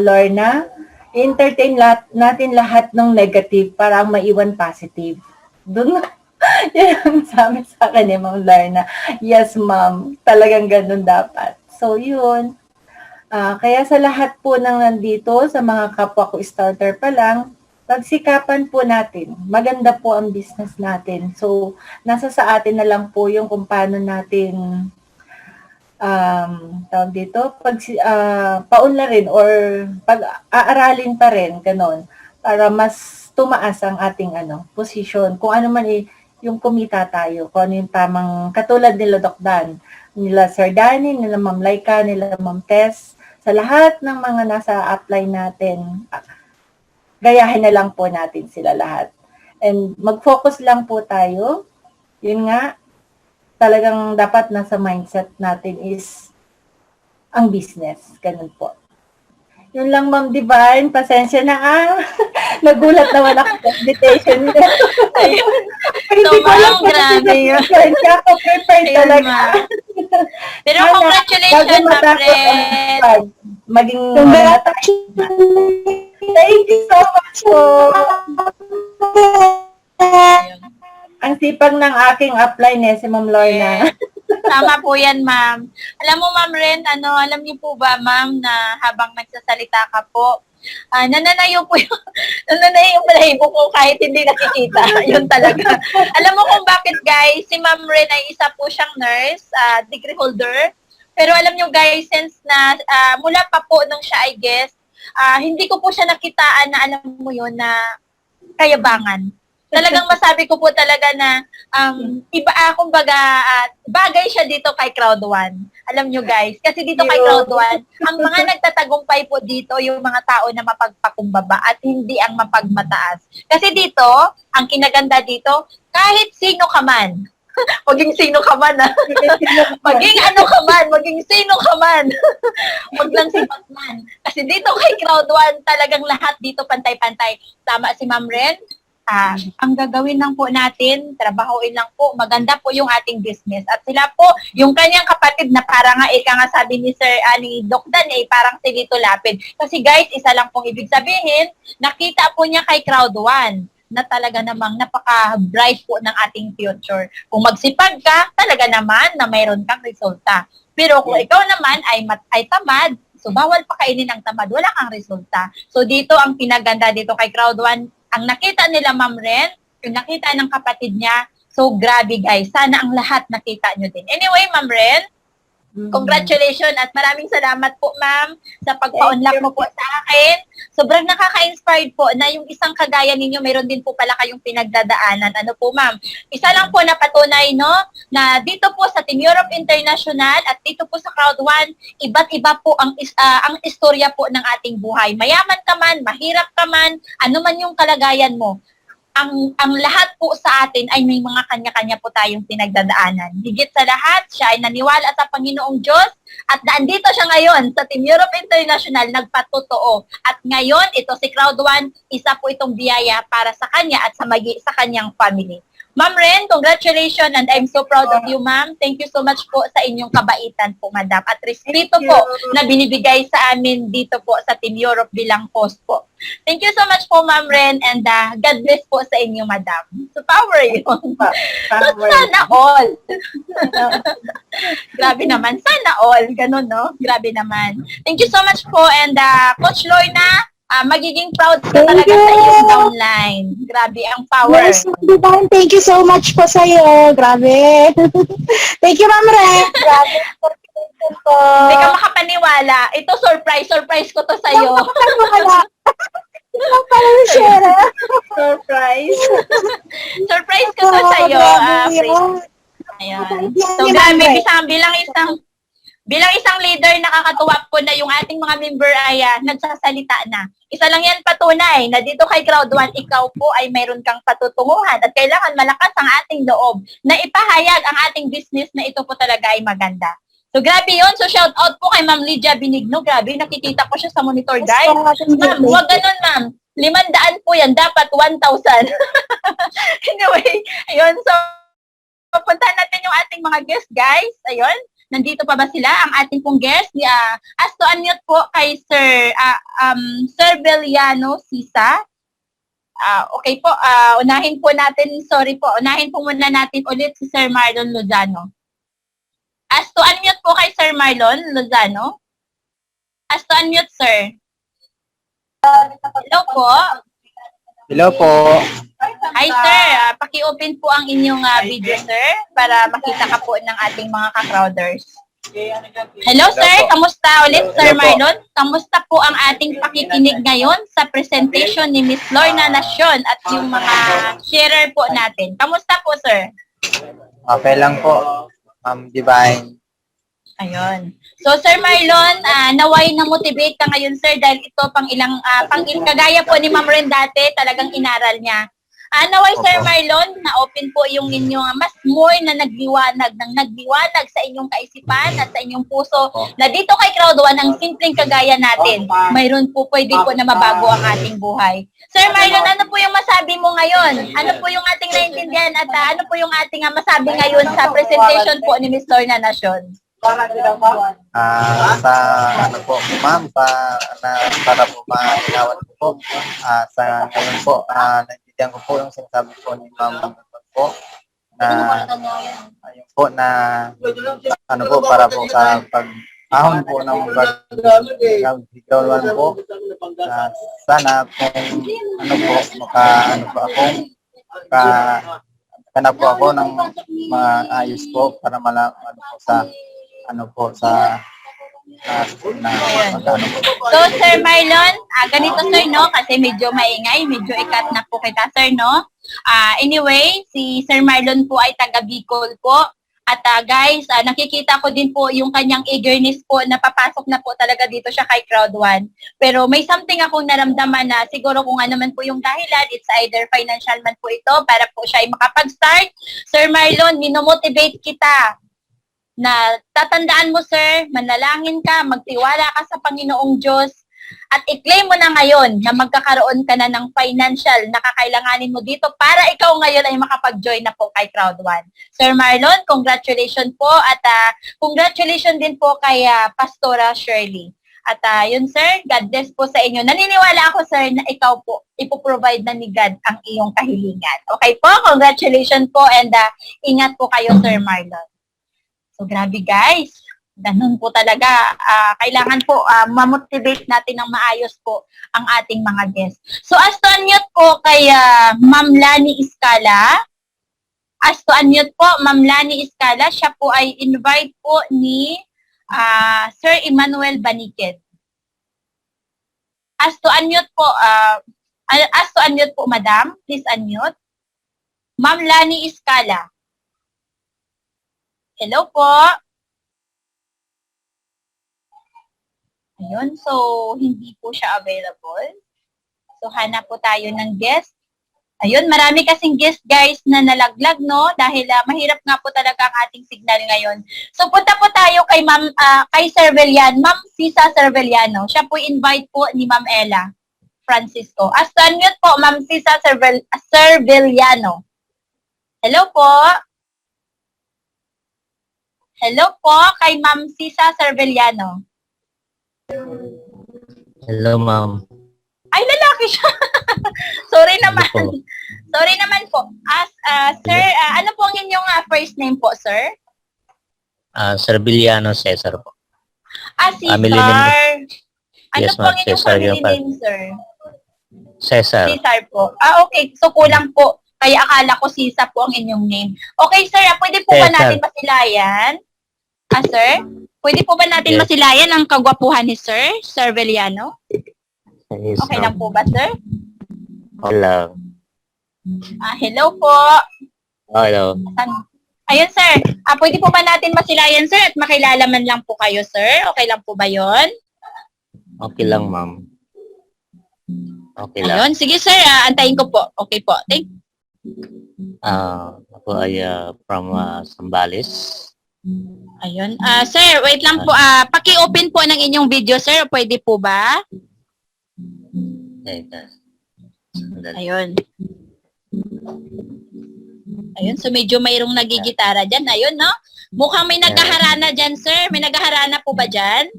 Lorna, i-entertain natin lahat ng negative para ang maiwan positive. Doon yun ang sabi sa akin ni Ma'am Lorna. Yes, ma'am. Talagang ganun dapat. So, yun. Kaya sa lahat po ng nandito, sa mga kapwa ko starter pa lang, pagsikapan po natin. Maganda po ang business natin. So, nasa sa atin na lang po yung kung paano natin tawag dito, paunlarin or pag-aaralin pa rin, ganon, para mas tumaas ang ating posisyon. Kung ano man yung kumita tayo, kung ano yung tamang, katulad nila Doc Dan, nila Sir Danny, nila Ma'am Laika, nila Ma'am Tess, sa lahat ng mga nasa upline natin, gayahin na lang po natin sila lahat. And mag-focus lang po tayo. Yun nga, talagang dapat nasa mindset natin is ang business. Ganun po. Yun lang, Ma'am Divine. Pasensya na nagulat naman ako sa invitation niya. So, ma'am, grabe yun. Hindi ako prepared Ayun, talaga. ma'am. Pero congratulations, ma'am Red. Maging thank you so much po. Ang sipag ng aking upline si Ma'am Lorna. Tama po yan, ma'am. Alam mo, Ma'am Ren, alam niyo po ba, ma'am, na habang nagsasalita ka po, nananayo po yung, nananayo yung balahibo ko kahit hindi nakikita. Yun talaga. Alam mo kung bakit, guys, si Ma'am Ren ay isa po siyang nurse, degree holder. Pero alam niyo, guys, since na mula pa po nung siya ay guest, hindi ko po siya nakitaan na alam mo yun na kayabangan. Talagang masabi ko po talaga na kumbaga bagay siya dito kay Crowd One. Alam nyo guys, kasi dito kay Crowd One, ang mga nagtatagumpay po dito yung mga tao na mapagpakumbaba at hindi ang mapagmataas. Kasi dito, ang kinaganda dito, kahit sino ka man, maging sino ka man maging ano ka man, maging sino ka man, wag lang si Batman. Kasi dito kay Crowd One, talagang lahat dito pantay-pantay. Tama si Ma'am Ren? Ang gagawin lang po natin, trabahoin lang po, maganda po yung ating business. At sila po, yung kanyang kapatid na parang nga sabi ni Sir ni Doc Dan, parang si Lito Lapid. Kasi guys, isa lang pong ibig sabihin, nakita po niya kay Crowd One na talaga namang napaka-bright po ng ating future. Kung magsipag ka, talaga naman na mayroon kang resulta. Pero kung ikaw naman ay tamad, so bawal pa kainin ng tamad, wala kang resulta. So dito, ang pinaganda dito kay Crowd One, ang nakita nila Ma'am Ren, yung nakita ng kapatid niya, so grabe guys, sana ang lahat nakita nyo din. Anyway, Ma'am Ren, congratulations at maraming salamat po ma'am sa pagpa-unlock mo po sa akin. Sobrang nakaka-inspired po na yung isang kagaya ninyo, mayroon din po pala kayong pinagdadaanan. Ano po ma'am? Isa lang po na patunay, no, na dito po sa Team Europe International at dito po sa Crowd One, iba't iba po ang istorya po ng ating buhay. Mayaman ka man, mahirap ka man, ano man yung kalagayan mo. Ang lahat po sa atin ay may mga kanya-kanya po tayong pinagdadaanan. Higit sa lahat, siya ay naniwala sa Panginoong Diyos at naandito siya ngayon sa Team Europe International nagpatotoo. At ngayon, ito si Crowd One, isa po itong biyaya para sa kanya at sa kanyang family. Ma'am Ren, congratulations and I'm so proud of you, ma'am. Thank you so much po sa inyong kabaitan po, madam. At respeto po na binibigay sa amin dito po sa Team Europe bilang host po. Thank you so much po, Ma'am Ren, and God bless po sa inyo, madam. So, power yun. So, sana all. Grabe naman. Sana all. Ganun, no? Grabe naman. Thank you so much po, and Coach Lorna, magiging proud ka talaga sa iyong downline. Grabe ang power. Yes, Divine, thank you so much po sa iyo. Grabe. Thank you, Ma'am Ren. Grabe. Hindi ka makapaniwala. Ito, surprise ko to sa iyo. Surprise. Surprise ko to sa iyo. Ayan. So, grabe, bilang isang leader, nakakatuwa po na yung ating mga member ay nagsasalita na. Isa lang yan patunay na dito kay Crowd One, ikaw po ay mayroon kang patutunguhan at kailangan malakas ang ating loob na ipahayag ang ating business na ito po talaga ay maganda. So, grabe yun. So, shout out po kay Ma'am Lydia Benigno. Grabe, nakikita ko siya sa monitor, guys. Ma'am, huwag ganun, ma'am. 500 po yan. Dapat 1,000. Anyway, ayun. So, puntahan natin yung ating mga guests, guys. Ayun. Nandito pa ba sila? Ang ating pong guest. As to unmute po kay Sir Beliano Sisa. Okay po. Unahin po muna natin ulit si Sir Marlon Lozano. As to unmute po kay Sir Marlon Lozano. As to unmute, sir. Hello po. Hello po. Hi, sir. Paki-open po ang inyong video, sir, para makita ka po ng ating mga ka-crowders. Hello, sir. Kamusta ulit, Sir Hello po. Marlon? Kamusta po ang ating pakikinig ngayon sa presentation ni Miss Lorna Nacion at yung mga sharer po natin? Kamusta po, sir? Okay lang po, Ma'am Divine. Ayun. So, Sir Marlon, naway na-motivate ka ngayon, sir, dahil ito kagaya po ni Ma'am Ren dati, talagang inaral niya. Naway, Sir Opo. Marlon, na-open po yung inyong mas more na nagliwanag sa inyong kaisipan at sa inyong puso na dito kay Crowd One, ang simpleng kagaya natin, mayroon po pwede po na mabago ang ating buhay. Sir Marlon, ano po yung masabi mo ngayon? Ano po yung ating naintindihan at ano po yung ating masabi ngayon sa presentation po ni Miss Lorna Nacion? Sa ano po, Ma'am, para po malinawan ko po, sa ngayon po, naintindihan ko po yung sinasabi po ni Ma'am po, na ayun po na ano po, para po sa pag-ahon po ng background po, sana kung ano po, ano po hanap po ako ng maayos po para malaman po sa ano po sa magkano po. So, Sir Marlon, ganito, sir, no? Kasi medyo maingay, medyo ikat na po kita, sir, no? Anyway, si Sir Marlon po ay taga Bicol po. At guys, nakikita ko din po yung kanyang eagerness po na papasok na po talaga dito siya kay Crowd One. Pero may something akong naramdaman na siguro kung ano man po yung dahilan, it's either financial man po ito para po siya ay makapag-start. Sir Marlon, minomotivate kita na tatandaan mo, sir, manalangin ka, magtiwala ka sa Panginoong Diyos, at i-claim mo na ngayon na magkakaroon ka na ng financial na kakailanganin mo dito para ikaw ngayon ay makapag-join na po kay Crowd One. Sir Marlon, congratulations po at congratulations din po kay Pastora Shirley. At yun, sir, God bless po sa inyo. Naniniwala ako, sir, na ikaw po, ipoprovide na ni God ang iyong kahilingan. Okay po, congratulations po and ingat po kayo, Sir Marlon. So, grabe guys. Ganun po talaga. Kailangan po ma-motivate natin ng maayos po ang ating mga guests. So, as to unmute po kay Ma'am Lani Iscala. As to unmute po, Ma'am Lani Iscala. Siya po ay invite po ni Sir Emmanuel Banikid. As to unmute po, Madam. Please unmute. Ma'am Lani Iscala. Hello po. Ayun, so hindi po siya available. So hanap po tayo ng guest. Ayun, marami kasing guest guys na nalaglag, no? Dahil mahirap nga po talaga ang ating signal ngayon. So punta po tayo kay kay Cervelian, Ma'am Sisa Cerveliano. Siya po invite po ni Ma'am Ella Francisco. As to unmute po, Ma'am Sisa Cerveliano. Hello po. Hello po kay Ma'am Sisa Cerveliano. Hello, ma'am. Ay, lalaki siya. Sorry naman. Hello po. Sorry naman po. Sir, ano po ang inyong first name po, sir? Sir Biliano Cesar po. Cesar. Family name. Ano Yes, po ma'am. ang inyong Cesar family yung pa- name, sir? Cesar. Cesar po. Okay. So, kulang po. Kaya akala ko Sisa po ang inyong name. Okay, sir. Pwede po ba Cesar. natin masilayan? Sir? Pwede po ba natin Yes. masilayan ang kagwapuhan ni Sir Cerveliano? Yes, Okay lang ma'am. po ba, sir? Hello. Hello po. Hello. Ayun, sir. Pwede po ba natin masilayan, sir, at makilala man lang po kayo, sir? Okay lang po ba yon? Okay lang, ma'am. Okay lang. Ayun. Sige, sir. Antayin ko po. Okay po. Thank Ako ay from Zambales. Ayun. Sir, wait lang po. Paki-open po ng inyong video, sir. Pwede po ba? Teka. Sandali. Ayun. Ayun. So, medyo mayroong nagigitara dyan. Ayun, no? Mukhang may nagkaharana dyan, sir. May nagkaharana po ba dyan?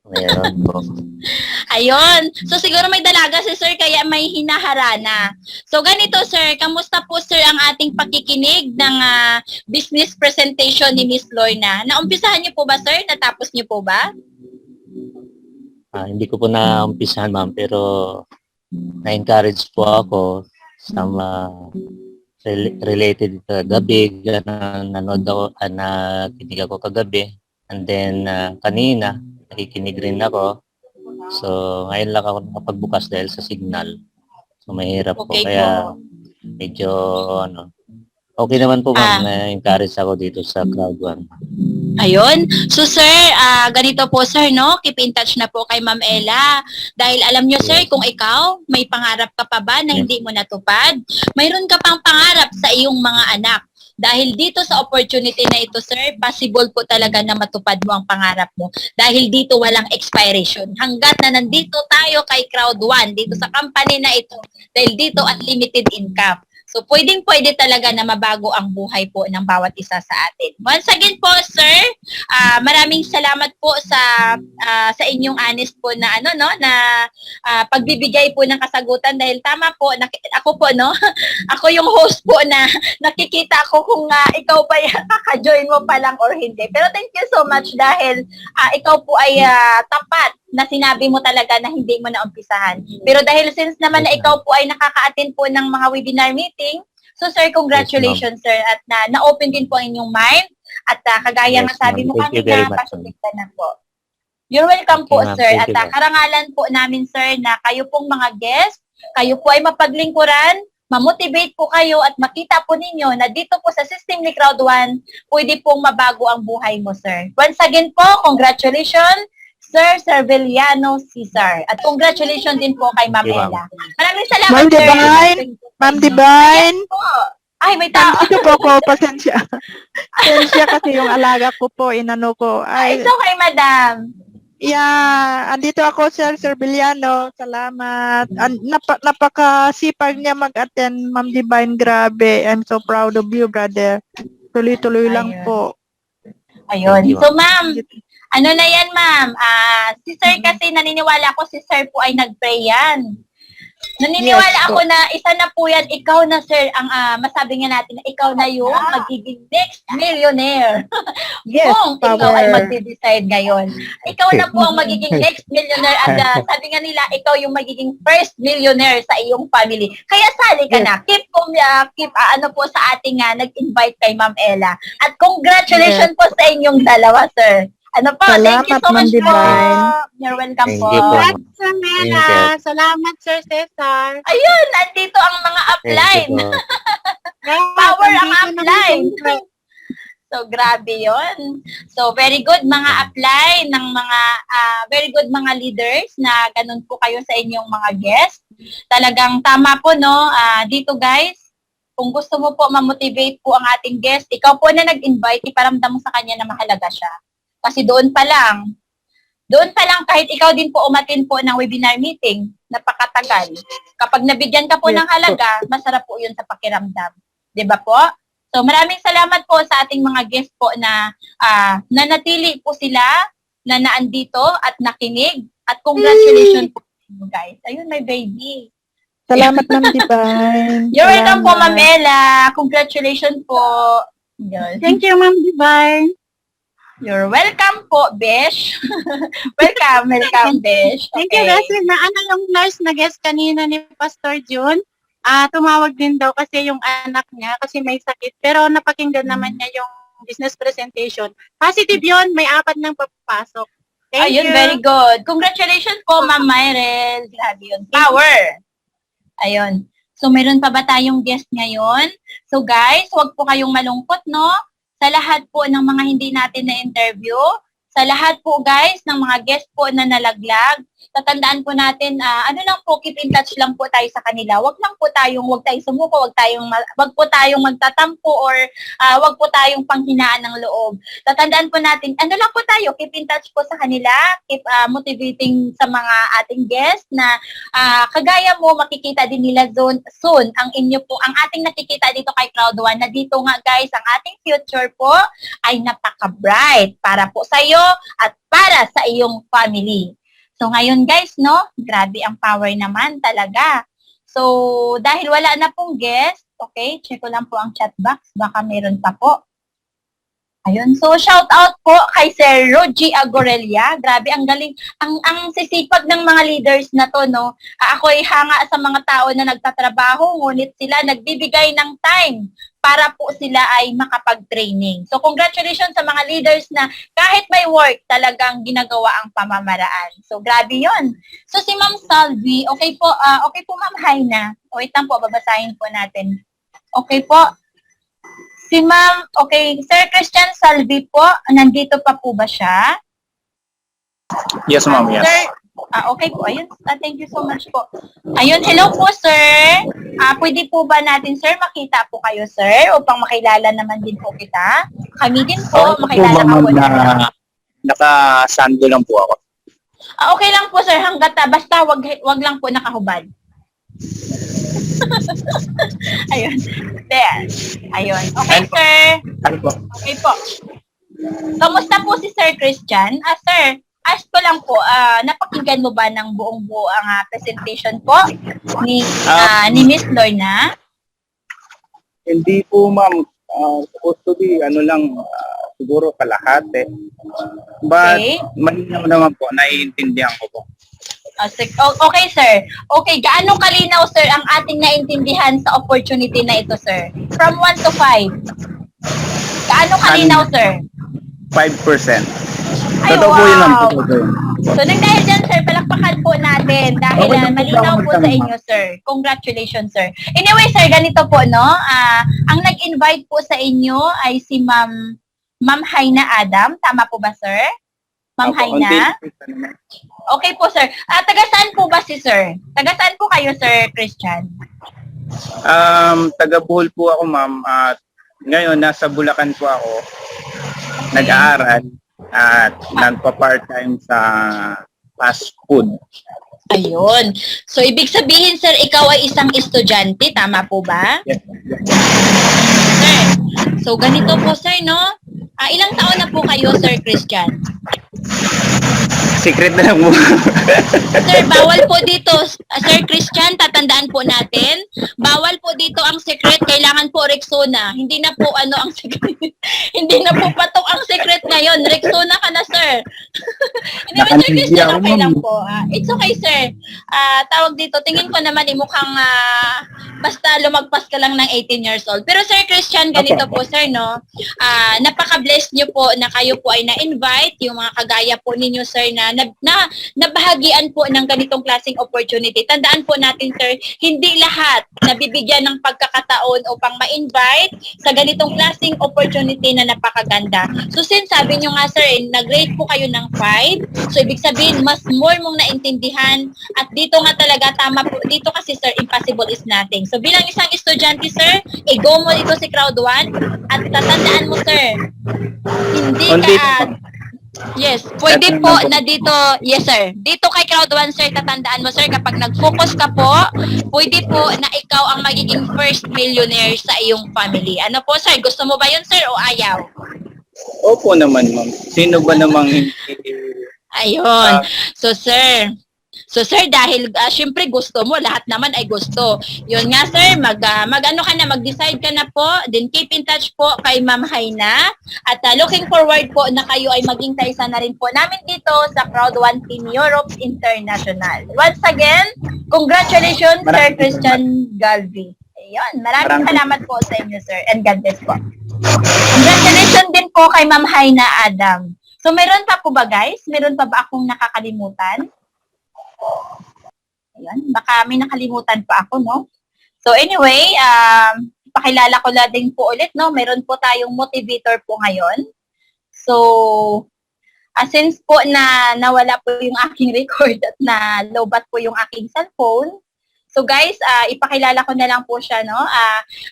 Meron po. Ayun. So, siguro may dalaga si sir, kaya may hinaharana. So, ganito, sir. Kamusta po, sir, ang ating pakikinig ng business presentation ni Miss Lorna? Naumpisahan niyo po ba, sir? Natapos niyo po ba? Hindi ko po na-umpisahan, ma'am, pero na-encourage po ako sa related sa gabi, nanood ako, nakinig ako kagabi. And then, kanina, nakikinig rin ako. So, ngayon lang ako nakapagbukas dahil sa signal. So, mahirap po. Okay Kaya, po. medyo, okay naman po, ma'am, na-encourage ako dito sa crowd 1. Ayun. So, sir, ganito po, sir, no? Keep in touch na po kay Ma'am Ella. Dahil alam nyo, sir, kung ikaw, may pangarap ka pa ba na hindi mo natupad? Mayroon ka pang pangarap sa iyong mga anak. Dahil dito sa opportunity na ito, sir, possible po talaga na matupad mo ang pangarap mo. Dahil dito walang expiration. Hanggat na nandito tayo kay Crowd 1, dito sa company na ito, dahil dito unlimited income. So, pwede talaga na mabago ang buhay po ng bawat isa sa atin. Once again po, sir, maraming salamat po sa inyong honest po na pagbibigay po ng kasagutan dahil tama po, ako po, no? Ako yung host po na nakikita ko kung ikaw ba kaka-join mo pa lang or hindi. Pero thank you so much dahil ikaw po ay tapat na sinabi mo talaga na hindi mo naumpisahan. Pero dahil since naman na ikaw po ay nakaka-attend po ng mga webinar meeting, so sir, congratulations sir at na-open din po ang inyong mind at kagaya nga sabi mo Thank you kanina, very much, pasunod na po. You're welcome po Okay, ma'am. sir Thank at you, ma'am. karangalan po namin sir na kayo pong mga guest, kayo po ay mapaglingkuran, ma-motivate po kayo at makita po ninyo na dito po sa system ni Crowd 1, pwede pong mabago ang buhay mo sir. Once again po, congratulations Sir Cerveliano Cesar. At congratulations din po kay Ma'am Thank you, ma'am. Ella. Maraming salamat, Ma'am sir. Divine, Ma'am Divine, Yes po. Ay, may tao. ito po ko, pasensya. Pasensya kasi yung alaga ko po, inano ko. Ay, It's okay, madam. yeah, andito ako, Sir Cerveliano. Salamat. Napakasipag niya mag-attend, Ma'am Divine. Grabe. I'm so proud of you, brother. Tuloy-tuloy lang Ayun. po. Ayun. Thank you, So, ma'am, ano na yan, ma'am? Si sir kasi naniniwala ko si sir po ay nag-pray yan. Naniniwala Yes, ako na isa na po yan, ikaw na sir, ang masabi nga natin na ikaw na yung magiging next millionaire. Yes, Kung ikaw ay power. magde-decide ngayon. Ikaw na po ang magiging next millionaire at sabi nga nila, ikaw yung magiging first millionaire sa iyong family. Kaya sali ka Yes. na. Keep po sa ating nag-invite kay Ma'am Ella. At congratulations po sa inyong dalawa, sir. Thank you Salamat, so Ma'am much po. Divine. You're welcome Thank po. you po. Samela. Thank you. Salamat, Sir Cesar. Ayun, nandito ang mga Thank upline. you po. Power ang Nandito upline. naman po. So, grabe yon. So, very good mga upline ng mga, very good mga leaders na ganun po kayo sa inyong mga guests. Talagang tama po, no? Dito guys, kung gusto mo po ma-motivate po ang ating guest, ikaw po na nag-invite, iparamdam mo sa kanya na mahalaga siya. Kasi doon pa lang, kahit ikaw din po umatin po ng webinar meeting, napakatagal. Kapag nabigyan ka po Yes ng halaga, masarap po yun sa pakiramdam. 'Di ba po? So maraming salamat po sa ating mga guest po na nanatili po sila, na naandito at nakinig. At congratulations po sa inyo guys. Ayun, may baby. Salamat, Ma'am Divine. You're welcome po, Salamat. Ma'am Ella. Congratulations po. Yun. Thank you, Ma'am Divine. You're welcome po, Besh. welcome, Besh. Thank you, kasi na yung nurse na guest kanina ni Pastor June, tumawag din daw kasi yung anak niya kasi may sakit. Pero napakinggan naman niya yung business presentation. Positive yun, may 4 nang papasok. Thank Ayun, you. very good. Congratulations po, Ma'am Myrel. Grabe yun. Power! Ayun. So, meron pa ba tayong guest ngayon? So, guys, huwag po kayong malungkot, no? Sa lahat po ng mga hindi natin na-interview, sa lahat po, guys, ng mga guest po na nalaglag, tatandaan po natin, ano lang po, keep in touch lang po tayo sa kanila. Wag tayong sumuko, wag po tayong magtatampo or wag po tayong panghinaan ng loob. Tatandaan po natin, ano lang po tayo, keep in touch po sa kanila, keep motivating sa mga ating guests na kagaya mo, makikita din nila soon ang ating nakikita dito kay Crowd One na dito nga guys, ang ating future po ay napaka-bright para po sa iyo at para sa iyong family. So ngayon guys, no, grabe ang power naman talaga. So dahil wala na pong guest, okay, check ko lang po ang chat box, baka meron pa po. Ayun, so shout out po kay Sir Rogie Agorelia. Grabe, ang galing, ang sisipag ng mga leaders na to, no. Ako'y hanga sa mga tao na nagtatrabaho, ngunit sila nagbibigay ng time para po sila ay makapag-training. So congratulations sa mga leaders na kahit may work, talagang ginagawa ang pamamaraan. So grabe 'yon. So si Ma'am Salvi, okay po Ma'am Haina. Wait lang po, babasahin po natin. Okay po. Si Ma'am, okay, Sir Christian Salvi po, nandito pa po ba siya? Yes, ma'am, yes. Sir, okay po, ayun, thank you so much po. Ayun, hello po, sir. Pwede po ba natin, sir, makita po kayo, sir, upang makilala naman din po kita? Kami din po, makilala ka po. Naka-sando lang po ako. Okay lang po, sir, hanggat basta wag lang po nakahubad. Ayun. There. Ayun. Okay, sir. Ano po? Okay po. Kamusta po si Sir Christian? Sir, ask ko lang po, napakinggan mo ba ng buong buo ang presentation po ni Miss Lorna? Hindi po, ma'am. Supposed to be, siguro kalahati. But, Okay. malinaw naman po, naiintindihan ko po. Okay, sir. Okay, gaano kalinaw, sir, ang ating naintindihan sa opportunity na ito, sir? From 1 to 5. Gaano kalinaw, sir? 5%. Ay, Totoo po yun, ma'am. wow. Totoo po yun. So, nang dahil dyan, sir, palakpakan po natin dahil Okay, malinaw po sa inyo, sir. Congratulations, sir. Anyway, sir, ganito po, no? Ang nag-invite po sa inyo ay si Ma'am Haina Adam. Tama po ba, sir? Ma'am Haina? Okay po, sir. Taga saan po ba si sir? Taga saan po kayo, Sir Christian? Taga Bohol po ako, ma'am. At ngayon, nasa Bulacan po ako. Nag-aaral at nagpa-part-time sa fast food. Ayun. So, ibig sabihin, sir, ikaw ay isang estudyante. Tama po ba? Yes. Sir, so ganito po, sir, no? Ilang taon na po kayo, Sir Christian? Secret na lang po. Sir, bawal po dito, Sir Christian, tatandaan po natin, bawal po dito ang secret, kailangan po Rexona. Hindi na po ang secret. Hindi na po patok ang secret ngayon. Rexona ka na, sir. Hindi ba, Sir Christian, okay lang po. It's okay, sir. Tawag dito, tingin ko naman mukhang basta lumagpas ka lang ng 18 years old. Pero Sir Christian, ganito po, sir, no? Napaka-bless nyo po na kayo po ay na-invite, yung mga kagaya po ninyo, sir, na nabahagian po ng ganitong klaseng opportunity. Tandaan po natin, sir, hindi lahat nabibigyan ng pagkakataon upang ma-invite sa ganitong klaseng opportunity na napakaganda. So since sabi nyo nga, sir, nag-rate po kayo ng 5, so ibig sabihin, mas more mong naintindihan at dito nga talaga tama po, dito kasi, sir, impossible is nothing. So bilang isang estudyante, sir, i-go mo dito si Crowd One at tatandaan mo, sir, hindi ka yes, pwede po na dito, yes sir, dito kay Crowd One, sir, tatandaan mo, sir, kapag nag-focus ka po, pwede po na ikaw ang magiging first millionaire sa iyong family. Ano po, sir, gusto mo ba yun, sir, o ayaw? Opo naman, ma'am. Sino ba namang hindi? Ayun. So sir, dahil syempre gusto mo, lahat naman ay gusto. Yun nga, sir, mag-decide ka na po, then keep in touch po kay Ma'am Haina at looking forward po na kayo ay maging kaisa na rin po namin dito sa Crowd One Team Europe International. Once again, congratulations, Sir Christian Galvi. Ayun, maraming salamat po sa inyo, sir, and God bless po. Congratulations din po kay Ma'am Haina Adam. So, meron pa po ba, guys? Meron pa ba akong nakakalimutan? Ayan, baka may nakalimutan pa ako, no? So, anyway, pakilala ko lang din po ulit, no? Meron po tayong motivator po ngayon. So, Since po na nawala po yung aking record at na lowbat po yung aking cellphone, so guys, ipakilala ko na lang po siya, no?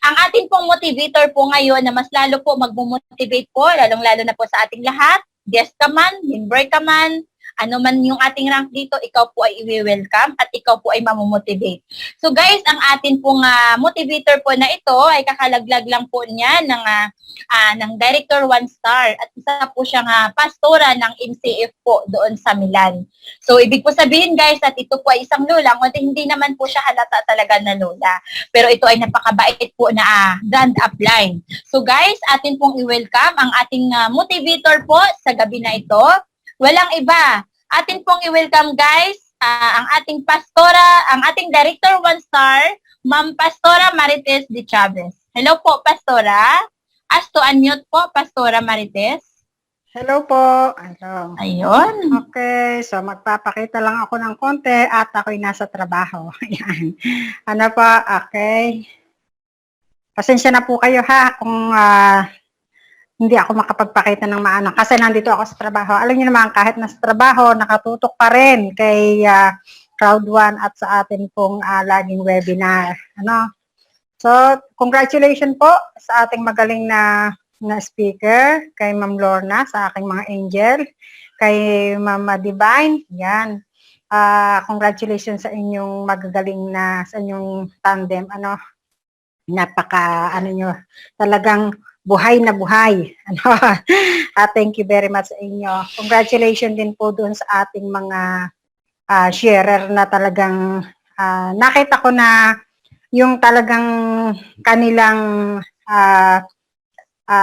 Ang ating pong motivator po ngayon na mas lalo po mag-motivate po, lalong-lalo na po sa ating lahat, guest ka man, member ka man, ano man yung ating rank dito, ikaw po ay i-welcome at ikaw po ay mamomotivate. So guys, ang atin pong motivator po na ito ay kakalaglag lang po niya ng Director 1 Star at isa po siyang pastora ng MCF po doon sa Milan. So ibig po sabihin guys at ito po ay isang lola, hindi naman po siya halata talaga na lola. Pero ito ay napakabait po na grand upline. So guys, atin pong i-welcome ang ating motivator po sa gabi na ito. Walang iba. Atin pong i-welcome guys, ang ating pastora, ang ating Director 1 Star, Ma'am Pastora Marites de Chavez. Hello po, Pastora. As to unmute po, Pastora Marites. Hello po. Hello. Ayun. Okay, so magpapakita lang ako ng konti at ako'y nasa trabaho. Ayan. Ano po, okay. Pasensya na po kayo ha kung hindi ako makapagpakita ng maano kasi nandito ako sa trabaho. Alam niyo naman, kahit nasa trabaho, nakatutok pa rin kay Crowd1 at sa atin pong laging webinar. Ano? So, congratulations po sa ating magaling na speaker, kay Ma'am Lorna, sa aking mga angel, kay Mama Divine, yan. Congratulations sa inyong magagaling sa inyong tandem, ano, nyo, talagang buhay na buhay. Ano? Thank you very much sa inyo. Congratulations din po doon sa ating mga sharer na talagang nakita ko na yung talagang kanilang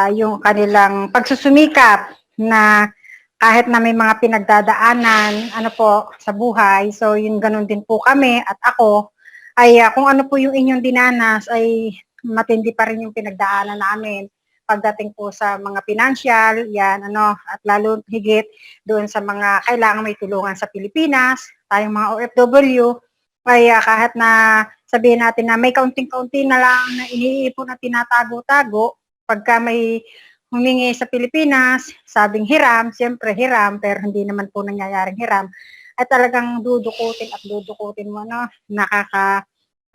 yung kanilang pagsusumikap na kahit na may mga pinagdadaanan ano po sa buhay, so yun ganun din po kami at ako ay kung ano po yung inyong dinanas ay matindi pa rin yung pinagdaanan namin pagdating po sa mga financial, yan ano, at lalo higit doon sa mga kailangan may tulungan sa Pilipinas, tayong mga OFW, ay kahit na sabihin natin na may kaunting-kaunti na lang na iniipon at tinatago-tago, pagka may humingi sa Pilipinas, sabing hiram, siyempre hiram, pero hindi naman po nangyayaring hiram, ay talagang dudukutin at dudukutin mo, no?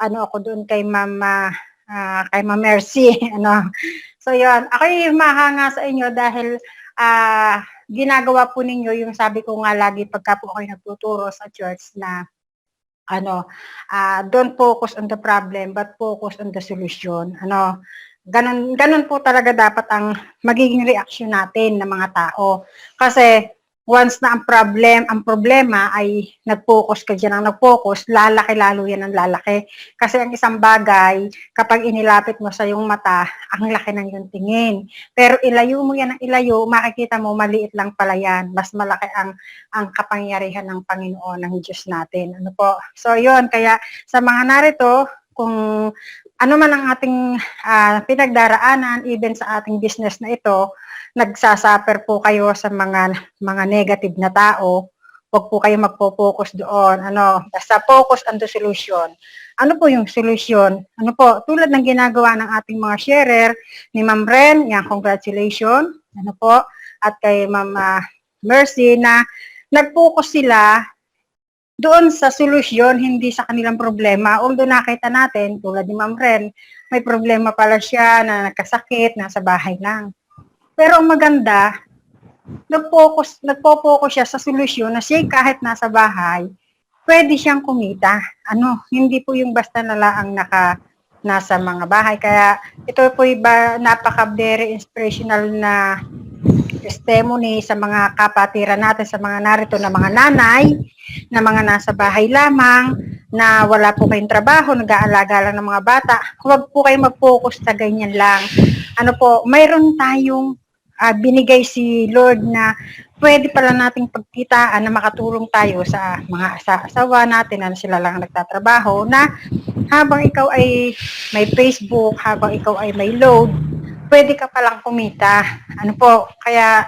Ano ako doon kay Mama Mercy, ano. So yun, ako'y mahanga sa inyo dahil ginagawa po ninyo yung sabi ko nga lagi pagka po ako'y nagtuturo sa church na ano, don't focus on the problem but focus on the solution. Ano, ganun po talaga dapat ang magiging reaksyon natin ng mga tao. Kasi once na ang problema ay nag-focus ka dyan, ang nag-focus, lalaki lalo yan ang lalaki. Kasi ang isang bagay, kapag inilapit mo sa iyong mata, ang laki ng iyong tingin. Pero ilayo mo yan ng ilayo, makikita mo maliit lang pala yan. Mas malaki ang kapangyarihan ng Panginoon, ng Diyos natin. Ano po? So yun, kaya sa mga narito, kung ano man ang ating pinagdaraanan, even sa ating business na ito, nagsasuffer po kayo sa mga negative na tao, huwag po kayo magpo-focus doon. Ano, basta focus on the solution. Ano po yung solution? Ano po, tulad ng ginagawa ng ating mga sharer, ni Ma'am Ren, yan, congratulations. Ano po, at kay Ma'am Mercy na nag-focus sila doon sa solusyon, hindi sa kanilang problema. Although nakita natin, tulad ni Ma'am Ren, may problema pala siya na nagkasakit, nasa bahay lang. Pero ang maganda, nagpo-focus siya sa solusyon na siya kahit nasa bahay, pwede siyang kumita. Ano, hindi po yung basta na lang nasa mga bahay. Kaya ito po napaka-very inspirational na testimony sa mga kapatiran natin, sa mga narito na mga nanay, na mga nasa bahay lamang, na wala po kayong trabaho, nag-aalaga lang ng mga bata. Huwag po kayo mag-focus sa ganyan lang. Ano po, mayroon tayong binigay si Lord na pwede pala nating pagkitaan na makatulong tayo sa mga asawa natin na sila lang nagtatrabaho, na habang ikaw ay may Facebook, habang ikaw ay may load, pwede ka palang kumita. Ano po, kaya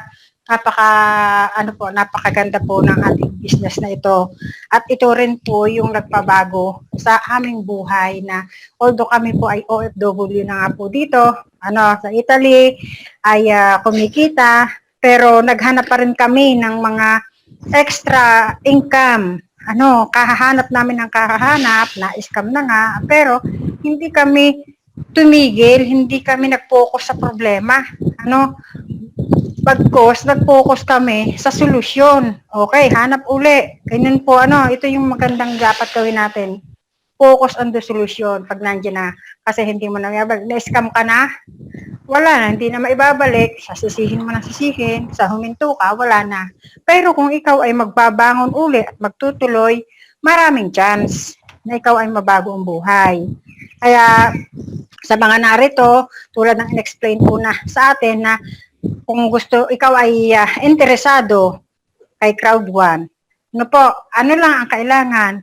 napakaganda po ng ating business na ito. At ito rin po yung nagpabago sa aming buhay na although kami po ay OFW na nga po dito, sa Italy, ay kumikita, pero naghanap pa rin kami ng mga extra income. Kahahanap namin ng kahahanap, na-scam na nga, pero hindi kami tumigil, hindi kami nag-focus sa problema. Bagkos, nag-focus kami sa solusyon. Okay, hanap uli. Ganyan po, ito yung magandang dapat gawin natin. Focus on the solution pag nandiyan na. Kasi hindi mo na na-scam ka na, wala na, hindi na maibabalik, sasisihin mo na sisihin, sa huminto ka, wala na. Pero kung ikaw ay magbabangon uli at magtutuloy, maraming chance na ikaw ay mabago ang buhay. Kaya sa mga narito, tulad ng in-explain po na sa atin na kung gusto, ikaw ay interesado kay Crowd1, ano lang ang kailangan?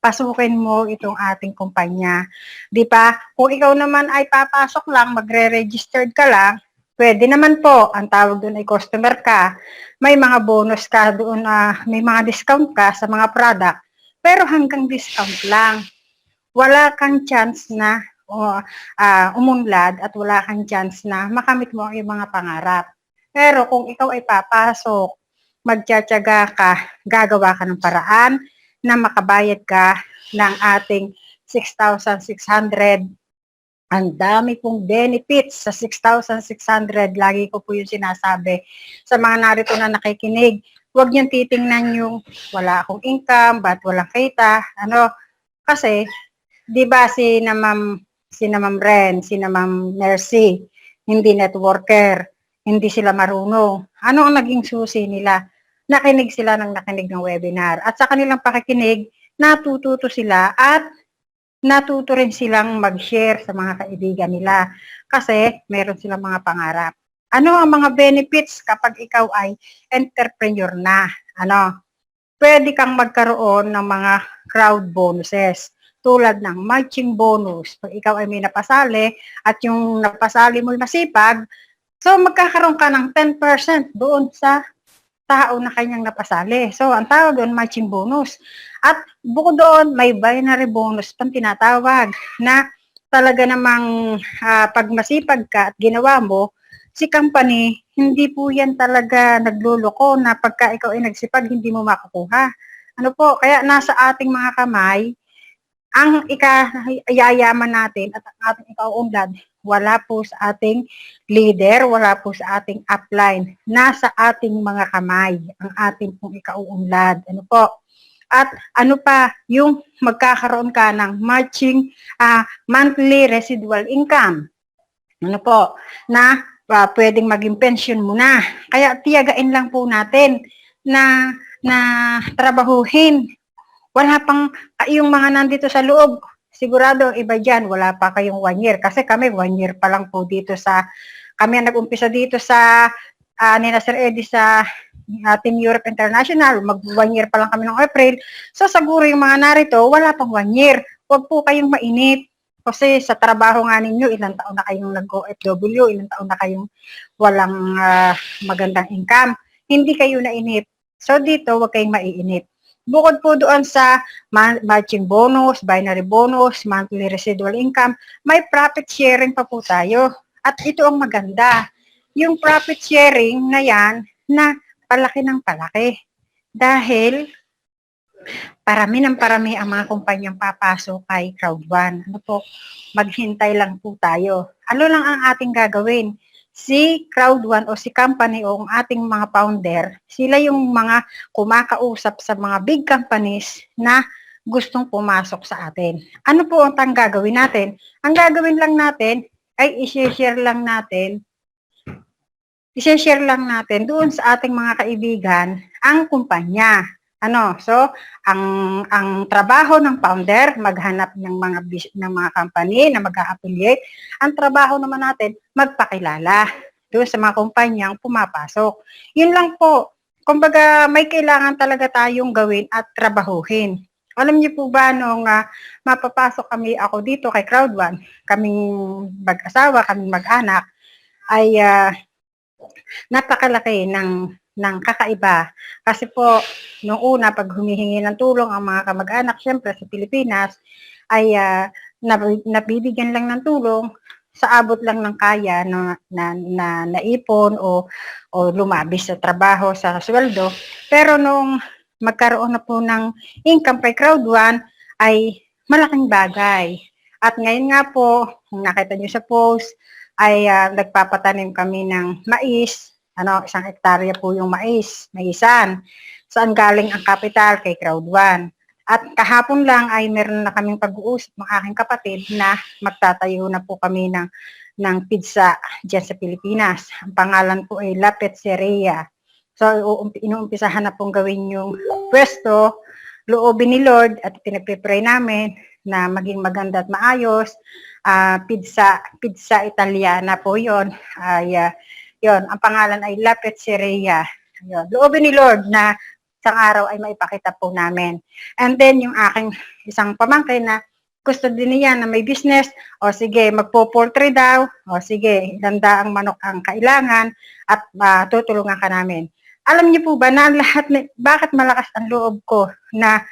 Pasukin mo itong ating kumpanya. Di ba? Kung ikaw naman ay papasok lang, magre-registered ka lang, pwede naman po. Ang tawag doon ay customer ka. May mga bonus ka doon, may mga discount ka sa mga product. Pero hanggang discount lang. Wala kang chance na umunlad at wala kang chance na makamit mo ang iyong mga pangarap. Pero kung ikaw ay papasok, magtsatsaga ka, gagawa ka ng paraan na makabayad ka ng ating 6,600. Ang dami pong benefits sa 6,600. Lagi ko po yung sinasabi sa mga narito na nakikinig. Huwag niyong titingnan yung wala akong income, ba't walang kita. Kasi, di ba si na Ma'am Ren, si na Ma'am Mercy, hindi networker, hindi sila marunong. Ano ang naging susi nila? Nakinig sila ng webinar. At sa kanilang pakikinig, natututo sila at natuto rin silang mag-share sa mga kaibigan nila kasi meron silang mga pangarap. Ano ang mga benefits kapag ikaw ay entrepreneur na? Pwede kang magkaroon ng mga crowd bonuses tulad ng matching bonus. Pag ikaw ay may napasali at yung napasali mo masipag, so magkakaroon ka ng 10% doon sa tao na kanyang napasali. So, ang tawag doon, matching bonus. At bukod doon, may binary bonus pang tinatawag na talaga namang pag masipag ka at ginawa mo, si company, hindi po yan talaga nagluloko na pagka ikaw ay nagsipag, hindi mo makukuha. Kaya nasa ating mga kamay, ang yayaman natin at ang ating ikauunlad, wala po sa ating leader, wala po sa ating upline. Nasa ating mga kamay, ang ating pong ikauunlad. At yung magkakaroon ka ng matching monthly residual income. Na pwedeng maging pension mo na. Kaya tiyagain lang po natin na trabahuhin. Wala pang yung mga nandito sa loob. Sigurado iba dyan, wala pa kayong 1 year. Kasi kami 1 year pa lang po dito kami ang nag-umpisa dito sa nila Sir Eddie sa Team Europe International. Mag 1 year pa lang kami ng April. So siguro yung mga narito, wala pang 1 year. Huwag po kayong mainip. Kasi sa trabaho nga ninyo, ilang taon na kayong nag-OFW, ilang taon na kayong walang magandang income. Hindi kayo nainip. So dito, huwag kayong maiinip. Bukod po doon sa matching bonus, binary bonus, monthly residual income, may profit sharing pa po tayo. At ito ang maganda. Yung profit sharing na yan, na palaki ng palaki. Dahil parami ng parami ang mga kumpanyang papasok kay Crowd1. Maghintay lang po tayo. Ano lang ang ating gagawin? Si Crowd1 o si company o ang ating mga founder, sila yung mga kumakausap sa mga big companies na gustong pumasok sa atin. Ano po ang gagawin natin? Ang gagawin lang natin ay i-share lang natin doon sa ating mga kaibigan ang kumpanya. So, ang trabaho ng founder, maghanap ng mga company na mag-a-affiliate. Ang trabaho naman natin, magpakilala doon sa mga kumpanyang pumapasok. Yun lang po. Kumbaga, may kailangan talaga tayong gawin at trabahuhin. Alam niyo po ba, nung mapapasok ako dito kay Crowd1, kaming mag-asawa, kaming mag-anak, ay napakalaki ng kakaiba. Kasi po, noong una, pag humihingi ng tulong ang mga kamag-anak, syempre sa Pilipinas, ay nabibigyan lang ng tulong sa abot lang ng kaya na naipon o lumabis sa trabaho, sa sweldo. Pero nung magkaroon na po ng income kay Crowd One, ay malaking bagay. At ngayon nga po, kung nakita nyo sa post, ay nagpapatanim kami ng mais. 1 hektarya po yung maisan. Saan galing ang kapital? Kay Crowd One. At kahapon lang ay meron na kaming pag-uusap ng aking kapatid na magtatayo na po kami ng pizza dyan sa Pilipinas. Ang pangalan po ay La Pizzeria. So, inuumpisahan na pong gawin yung pwesto, loobin ni Lord at pinagpipray namin na maging maganda at maayos. Pizza Italiana po yon. Yon, ang pangalan ay La Pizzeria. Yun. Loobin ni Lord na isang araw ay maipakita po namin. And then, yung aking isang pamangkin na gusto din niya na may business, o sige, magpo-poultry daw, o sige, ganda ang manok ang kailangan, at tutulungan ka namin. Alam niyo po ba na lahat, bakit malakas ang loob ko na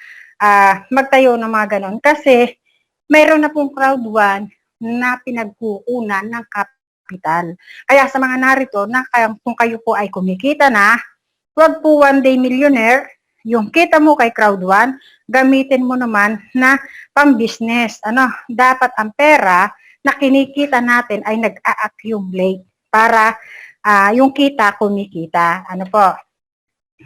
magtayo ng mga ganon? Kasi, mayroon na pong Crowd One na pinagkukunan ng kapital. Kaya sa mga narito, kung kayo po ay kumikita na, huwag po one day millionaire, yung kita mo kay Crowd One, gamitin mo naman na pang-business. Dapat ang pera na kinikita natin ay nag-a-accumulate para yung kita kumikita.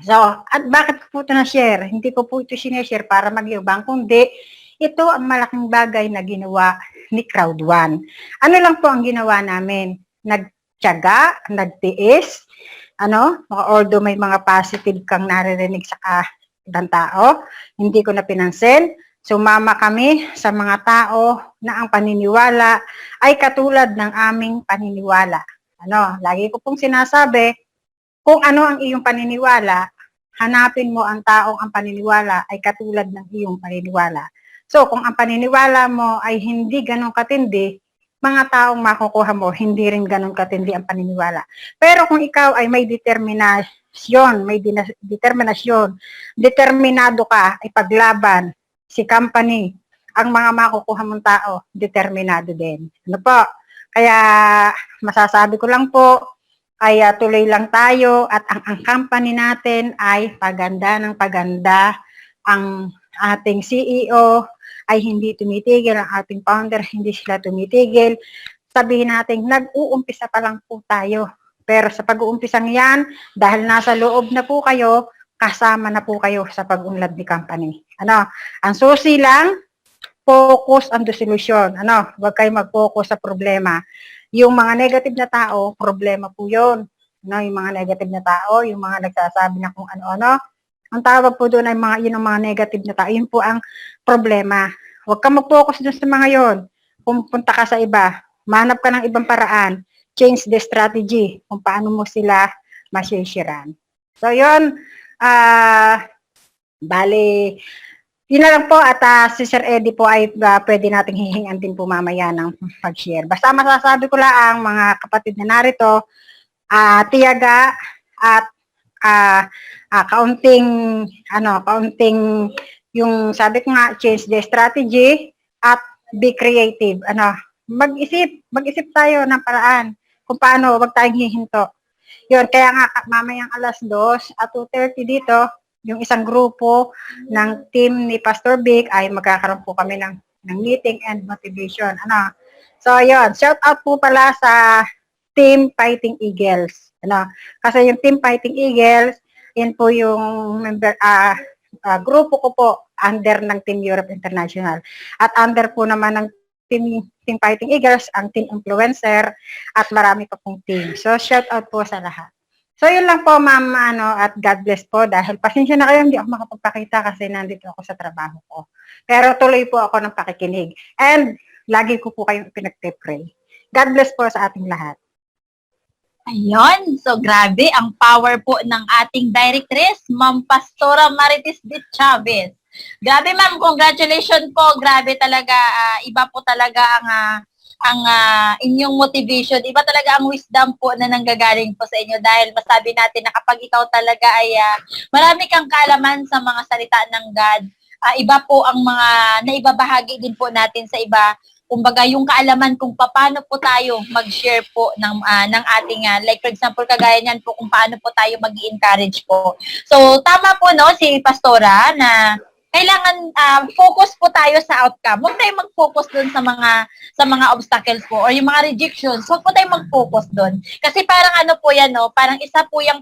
So, at bakit ko po ito na-share? Hindi ko po ito sineshare para magyabang, kundi ito ang malaking bagay na ginawa ni Crowd One. Ano lang po ang ginawa namin? Nagtiyaga, nagtiis, although may mga positive kang naririnig sa ibang tao, hindi ko na pinansin. Sumama kami sa mga tao na ang paniniwala ay katulad ng aming paniniwala. Lagi ko pong sinasabi, kung ano ang iyong paniniwala, hanapin mo ang taong ang paniniwala ay katulad ng iyong paniniwala. So, kung ang paniniwala mo ay hindi ganun katindi, mga taong makukuha mo, hindi rin ganun katindi ang paniniwala. Pero kung ikaw ay may determinasyon, determinado ka, ay paglaban, si company, ang mga makukuha mong tao, determinado din. Kaya masasabi ko lang po, kaya tuloy lang tayo at ang company natin ay paganda ng paganda. Ang ating CEO ay hindi tumitigil, ang ating founder hindi sila tumitigil. Sabihin natin, nag-uumpisa pa lang po tayo. Pero sa pag-uumpisang yan, dahil nasa loob na po kayo, kasama na po kayo sa pag-unlad ni company. Ang susi lang, focus on the solution. Huwag kayo mag-focus sa problema. Yung mga negative na tao, problema po yun. Yung mga negative na tao, yung mga nagsasabi na kung ano-ano, ang tawag po doon ay yun ang mga negative na tao. Yun po ang problema. Huwag kang mag-focus doon sa mga yon. Pumunta ka sa iba. Manap ka ng ibang paraan. Change the strategy kung paano mo sila masishiran. So, yun. Bali, yun na lang po. At si Sir Eddie po ay pwede nating hihingan din po mamaya ng pag-share. Basta masasabi ko lang mga kapatid na narito, tiyaga at kaunting yung sabi ko nga, change the strategy at be creative. Mag-isip tayo ng paraan kung paano, wag tayong hihinto. Yun, kaya nga mamayang 2:00 at 2:30 dito, yung isang grupo ng team ni Pastor Vic ay magkakaroon po kami ng meeting and motivation. So, yun, shout out po pala sa Team Fighting Eagles. Kasi yung Team Fighting Eagles, yan po yung member, grupo ko po under ng Team Europe International. At under po naman ng Team Fighting Eagles, ang Team Influencer, at marami pa pong team. So, shout out po sa lahat. So, yun lang po, ma'am, at God bless po. Dahil pasensya na kayo, hindi ako makapagpakita kasi nandito ako sa trabaho ko. Pero tuloy po ako ng pakikinig. And, lagi ko po kayong pinagpe-pray. God bless po sa ating lahat. Ayun, so grabe ang power po ng ating directress, Ma'am Pastora Marites de Chavez. Grabe ma'am, congratulations po. Grabe talaga, iba po talaga ang inyong motivation. Iba talaga ang wisdom po na nanggagaling po sa inyo dahil masabi natin na kapag ikaw talaga ay marami kang kaalaman sa mga salita ng God, iba po ang mga naibabahagi din po natin sa iba. kumbaga yung kaalaman kung paano po tayo mag-share po ng ating, like for example, kagaya niyan po kung paano po tayo mag-encourage po. So, tama po, no, si Pastora, na kailangan focus po tayo sa outcome. Huwag tayo mag-focus doon sa mga obstacles po or yung mga rejections. Huwag po tayo mag-focus doon. Kasi parang ano po yan, no? Parang isa po yung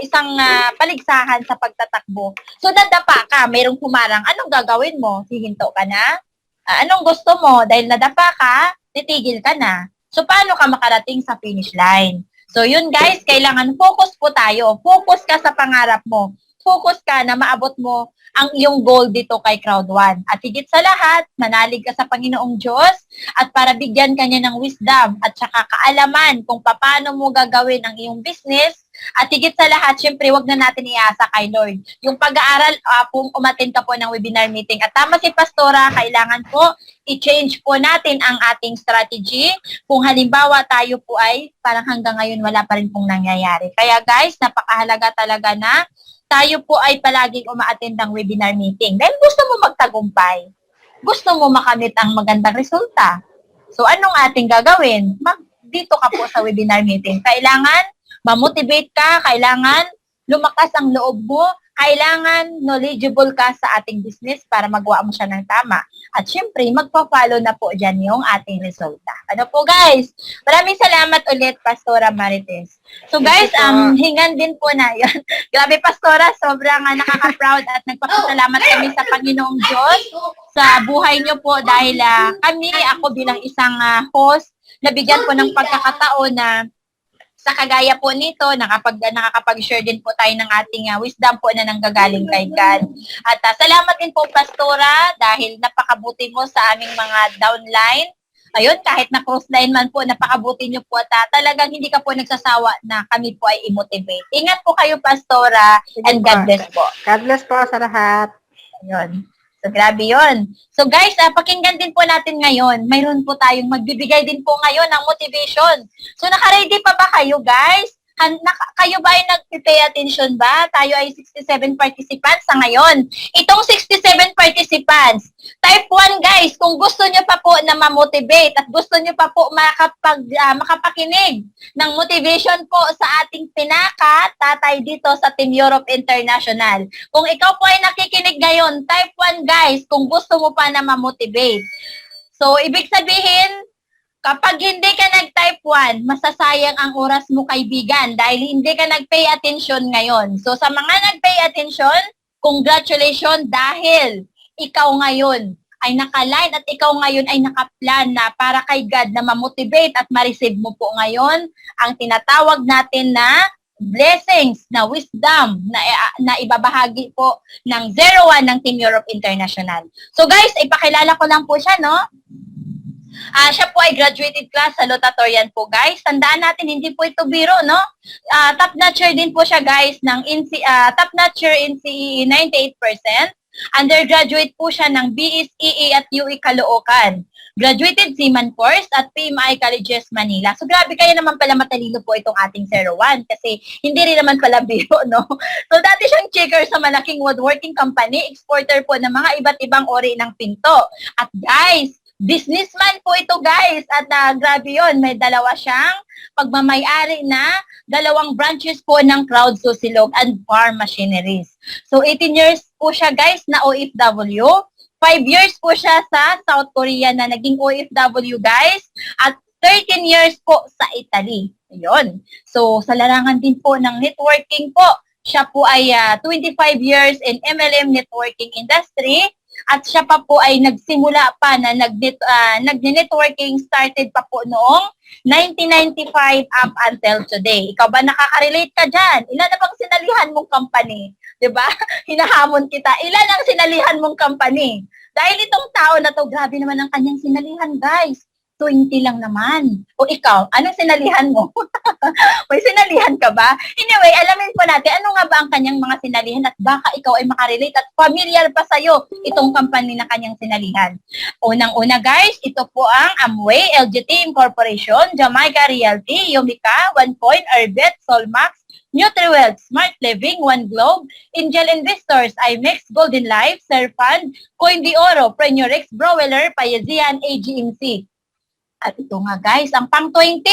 isang paligsahan sa pagtatakbo. So, nadapa ka, mayroong humarang. Anong gagawin mo? Hihinto ka na? Anong gusto mo? Dahil nadapa ka, titigil ka na. So, paano ka makarating sa finish line? So, yun guys, kailangan focus po tayo. Focus ka sa pangarap mo. Focus ka na maabot mo ang iyong goal dito kay Crowd 1. At higit sa lahat, manalig ka sa Panginoong Diyos at para bigyan ka niya ng wisdom at saka kaalaman kung paano mo gagawin ang iyong business. At higit sa lahat, syempre, wag na natin iasa kay Lord. Yung pag-aaral, umattend ka po ng webinar meeting. At tama si Pastora, kailangan po i-change po natin ang ating strategy. Kung halimbawa tayo po ay parang hanggang ngayon wala pa rin pong nangyayari. Kaya guys, napakahalaga talaga na tayo po ay palaging uma-attend ng webinar meeting. Dahil gusto mo magtagumpay. Gusto mo makamit ang magandang resulta. So, anong ating gagawin? Dito ka po sa webinar meeting. Kailangan ma-motivate ka, kailangan lumakas ang loob mo, kailangan knowledgeable ka sa ating business para magawa mo siya ng tama. At syempre, magpa-follow na po dyan yung ating resulta. Ano po guys? Maraming salamat ulit, Pastora Marites. So guys, hingan din po na yun. Grabe, Pastora, sobrang nakaka-proud at nagpapasalamat kami sa Panginoong Diyos sa buhay niyo po dahil ako bilang isang host, nabigyan po ng pagkakataon na sa kagaya po nito, nakakapag-share din po tayo ng ating wisdom po na nanggagaling kay God. At salamat din po, Pastora, dahil napakabuti mo sa aming mga downline. Ayun, kahit na crossline man po, napakabuti niyo po at talagang hindi ka po nagsasawa na kami po ay i-motivate. Ingat po kayo, Pastora, and God bless po. God bless po sa lahat. Ayun. So, grabe yun. So, guys, pakinggan din po natin ngayon. Mayroon po tayong magbibigay din po ngayon ng motivation. So, naka-ready pa ba kayo, guys? Kayo ba ay nag-pay attention ba? Tayo ay 67 participants sa ngayon. Itong 67 participants, type 1 guys, kung gusto nyo pa po na ma-motivate at gusto nyo pa po makapakinig ng motivation po sa ating tatay dito sa Team Europe International. Kung ikaw po ay nakikinig ngayon, type 1 guys, kung gusto mo pa na ma-motivate. So, ibig sabihin, kapag hindi ka nag-type 1, masasayang ang oras mo, kaibigan, dahil hindi ka nag-pay attention ngayon. So, sa mga nag-pay attention, congratulations dahil ikaw ngayon ay naka-line at ikaw ngayon ay naka-plan na para kay God na ma-motivate at ma-receive mo po ngayon ang tinatawag natin na blessings, na wisdom, na ibabahagi po ng 01 ng Team Europe International. So, guys, ipakilala ko lang po siya, no? Siya po ay graduated class salutatorian po, guys. Tandaan natin, hindi po ito biro, no? Top notcher din po siya, guys, ng top notcher in CEE 98%. Undergraduate po siya ng BSEE at UE Caloocan. Graduated Seaman Course at PMI Colleges Manila. So grabe, kaya naman pala matalino po itong ating 01 kasi hindi rin naman pala biro, no? So dati siyang checker sa malaking woodworking company, exporter po ng mga iba't ibang ori ng pinto. At guys, businessman po ito, guys. At grabe yun, may dalawa siyang pagmamayari na 2 branches po ng Crowd Susilog and Farm Machineries. So 18 years po siya, guys, na OFW. 5 years po siya sa South Korea na naging OFW, guys. At 13 years po sa Italy. Ayun. So, sa larangan din po ng networking po, siya po ay 25 years in MLM networking industry. At siya pa po ay nagsimula pa na nag-networking started pa po noong 1995 up until today. Ikaw ba nakaka-relate ka dyan? Ilan na bang sinalihan mong company? Diba? Hinahamon kita. Ilan ang sinalihan mong company? Dahil itong tao na to, grabe naman ang kanyang sinalihan, guys. 20 lang naman. O ikaw, anong sinalihan mo? May sinalihan ka ba? Anyway, alamin po natin ano nga ba ang kanyang mga sinalihan at baka ikaw ay makarelate at familiar pa sa'yo itong company na kanyang sinalihan. Unang-una guys, ito po ang Amway, LGT Incorporation, Jamaica Realty, Yumika, OnePoint, Arbet, Solmax, NutriWealth, Smart Living, One Globe, Angel Investors, IMEX, Golden Life, Serfund, Coin de Oro, Prenurex, Broweler, Payazian, AGMC. At ito nga guys, ang pang 20,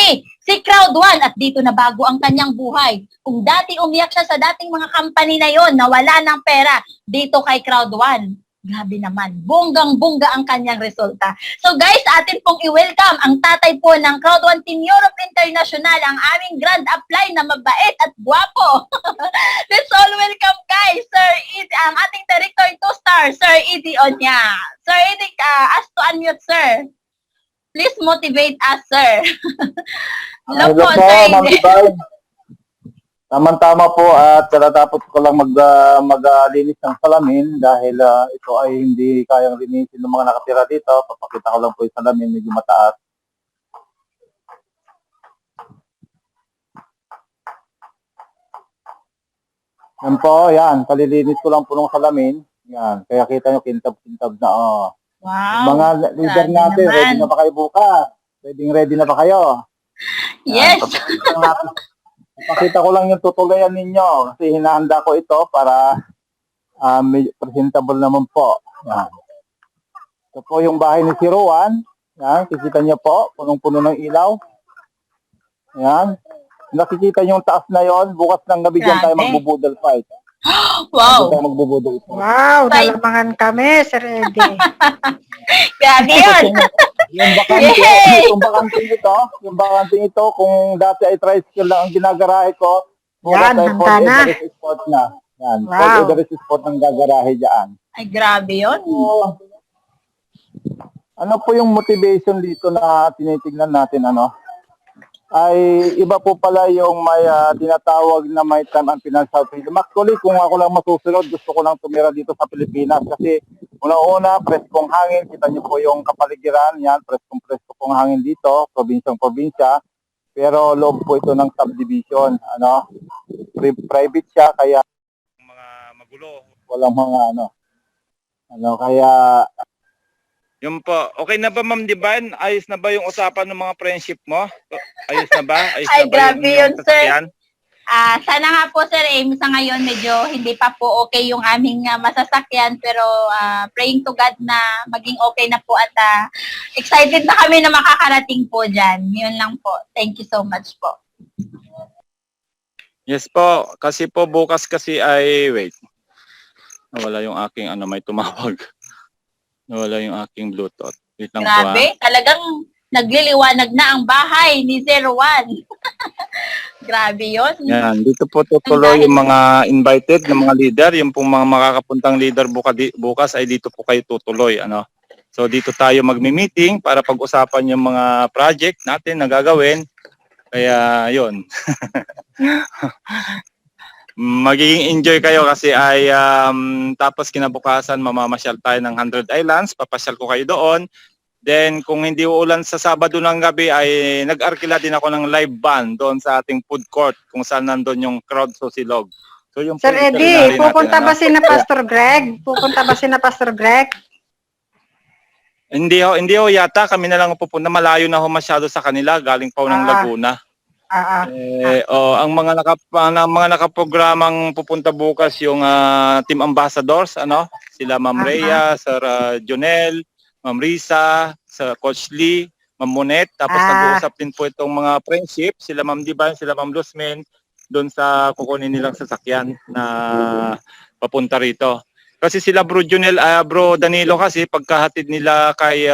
si Crowd1 at dito na bago ang kanyang buhay. Kung dati umiyak siya sa dating mga company na yon na wala ng pera, dito kay Crowd1. Grabe naman, bonggang-bongga ang kanyang resulta. So guys, atin pong i-welcome ang tatay po ng Crowd1 Team Europe International, ang aming grand apply na mabait at guwapo. Let's all welcome guys, Sir Eddie, ang ating Director 2-star, Sir Eddie Onya. Sir Eddie, ask to unmute, sir. Please motivate us, sir. Hello po, Sir Eddie. Tama-tama po at katatapos ko lang maglinis ng salamin dahil ito ay hindi kayang linisin ng mga nakatira dito. Papakita ko lang po yung salamin, medyo mataas. Yan po, yan. Kalilinis ko lang po ng salamin. Yan. Kaya kita nyo, kintab-kintab na. Oh. Wow. Mga leader grabe natin, naman. ready na ba kayo bukas? Ready na ba kayo? Yes. Pakita ko lang yung tutuloyan ninyo kasi hinahanda ko ito para presentable naman po. Yan. Ito po yung bahay ni si Rowan. Yan, kikita niyo po, punong-puno ng ilaw. Yan. Nakikita niyo yung taas na yon, bukas ng gabi dyan tayo Grabe. magbubudol fight. Wow. Tayo magbubudol fight. Wow, Bye. nalamangan kami, Sir Eddie. Grabe yun. Yung bakante, Yay! yung bakante ito, kung dati ay tricycle lang ang ginagarahe ko, Yan, bukas ay handa Ford na. Everest Sport na. Yan, Wow. Ford Everest Sport ng gagarahe dyan. Ay, grabe yun. Ano po yung motivation dito na tinitingnan natin, ano? Ay iba po pala yung may tinatawag na may time and financial freedom. Actually, kung ako lang masusunod, gusto ko lang tumira dito sa Pilipinas kasi una-una, preskong hangin, kita niyo po yung kapaligiran, yan, preskong hangin dito, probinsyang-probinsya, pero loob po ito ng subdivision, ano? Private siya, kaya mga magulo, walang mga kaya Yung po, okay na ba Ma'am Divine? Ayos na ba yung usapan ng mga friendship mo? Ayos na ba? Ayos Ay, na ba grabe yung yun, sir. sasakyan? Sana nga po, Sir Aim, sa ngayon medyo hindi pa po okay yung aming masasakyan pero praying to God na maging okay na po at excited na kami na makakarating po dyan. Yun lang po. Thank you so much po. Yes po, kasi po bukas kasi ay, wait. Nawala yung aking may tumawag. Nawala yung aking Bluetooth. Wait lang po Grabe, talagang nagliliwanag na ang bahay ni 01. Grabe yun. Yan, dito po tutuloy yung mga invited ng mga leader, yung pong mga makakapuntang leader bukas ay dito po kayo tutuloy, ano. So dito tayo magmi-meeting para pag-usapan yung mga project natin na gagawin. Kaya yun. Magiging enjoy kayo kasi ay tapos kinabukasan mamamasyal tayo ng 100 Islands, papasyal ko kayo doon. Then kung hindi uulan sa Sabado ng gabi ay nag-arkila din ako ng live band doon sa ating food court kung saan nandun yung crowd Sosilog. So yung Sir Eddie, pupunta ba si na Pastor Greg? Pupunta ba si na Pastor Greg? Hindi ho yata, kami na lang pupunta, malayo na ho masyado sa kanila, galing pa ho ng Laguna. Ang mga nakaprogramang pupunta bukas yung team ambassadors, ano, sila Ma'am Rhea, Sir Jonel, Ma'am Risa, Sir Coach Lee, Ma'am Monet, tapos nag-uusap din po itong mga friendship, sila Ma'am Divine, sila Ma'am Luzmen, doon sa kukunin nilang sasakyan na papunta rito. Kasi sila Bro Jonel, Bro Danilo kasi pagkahatid nila kay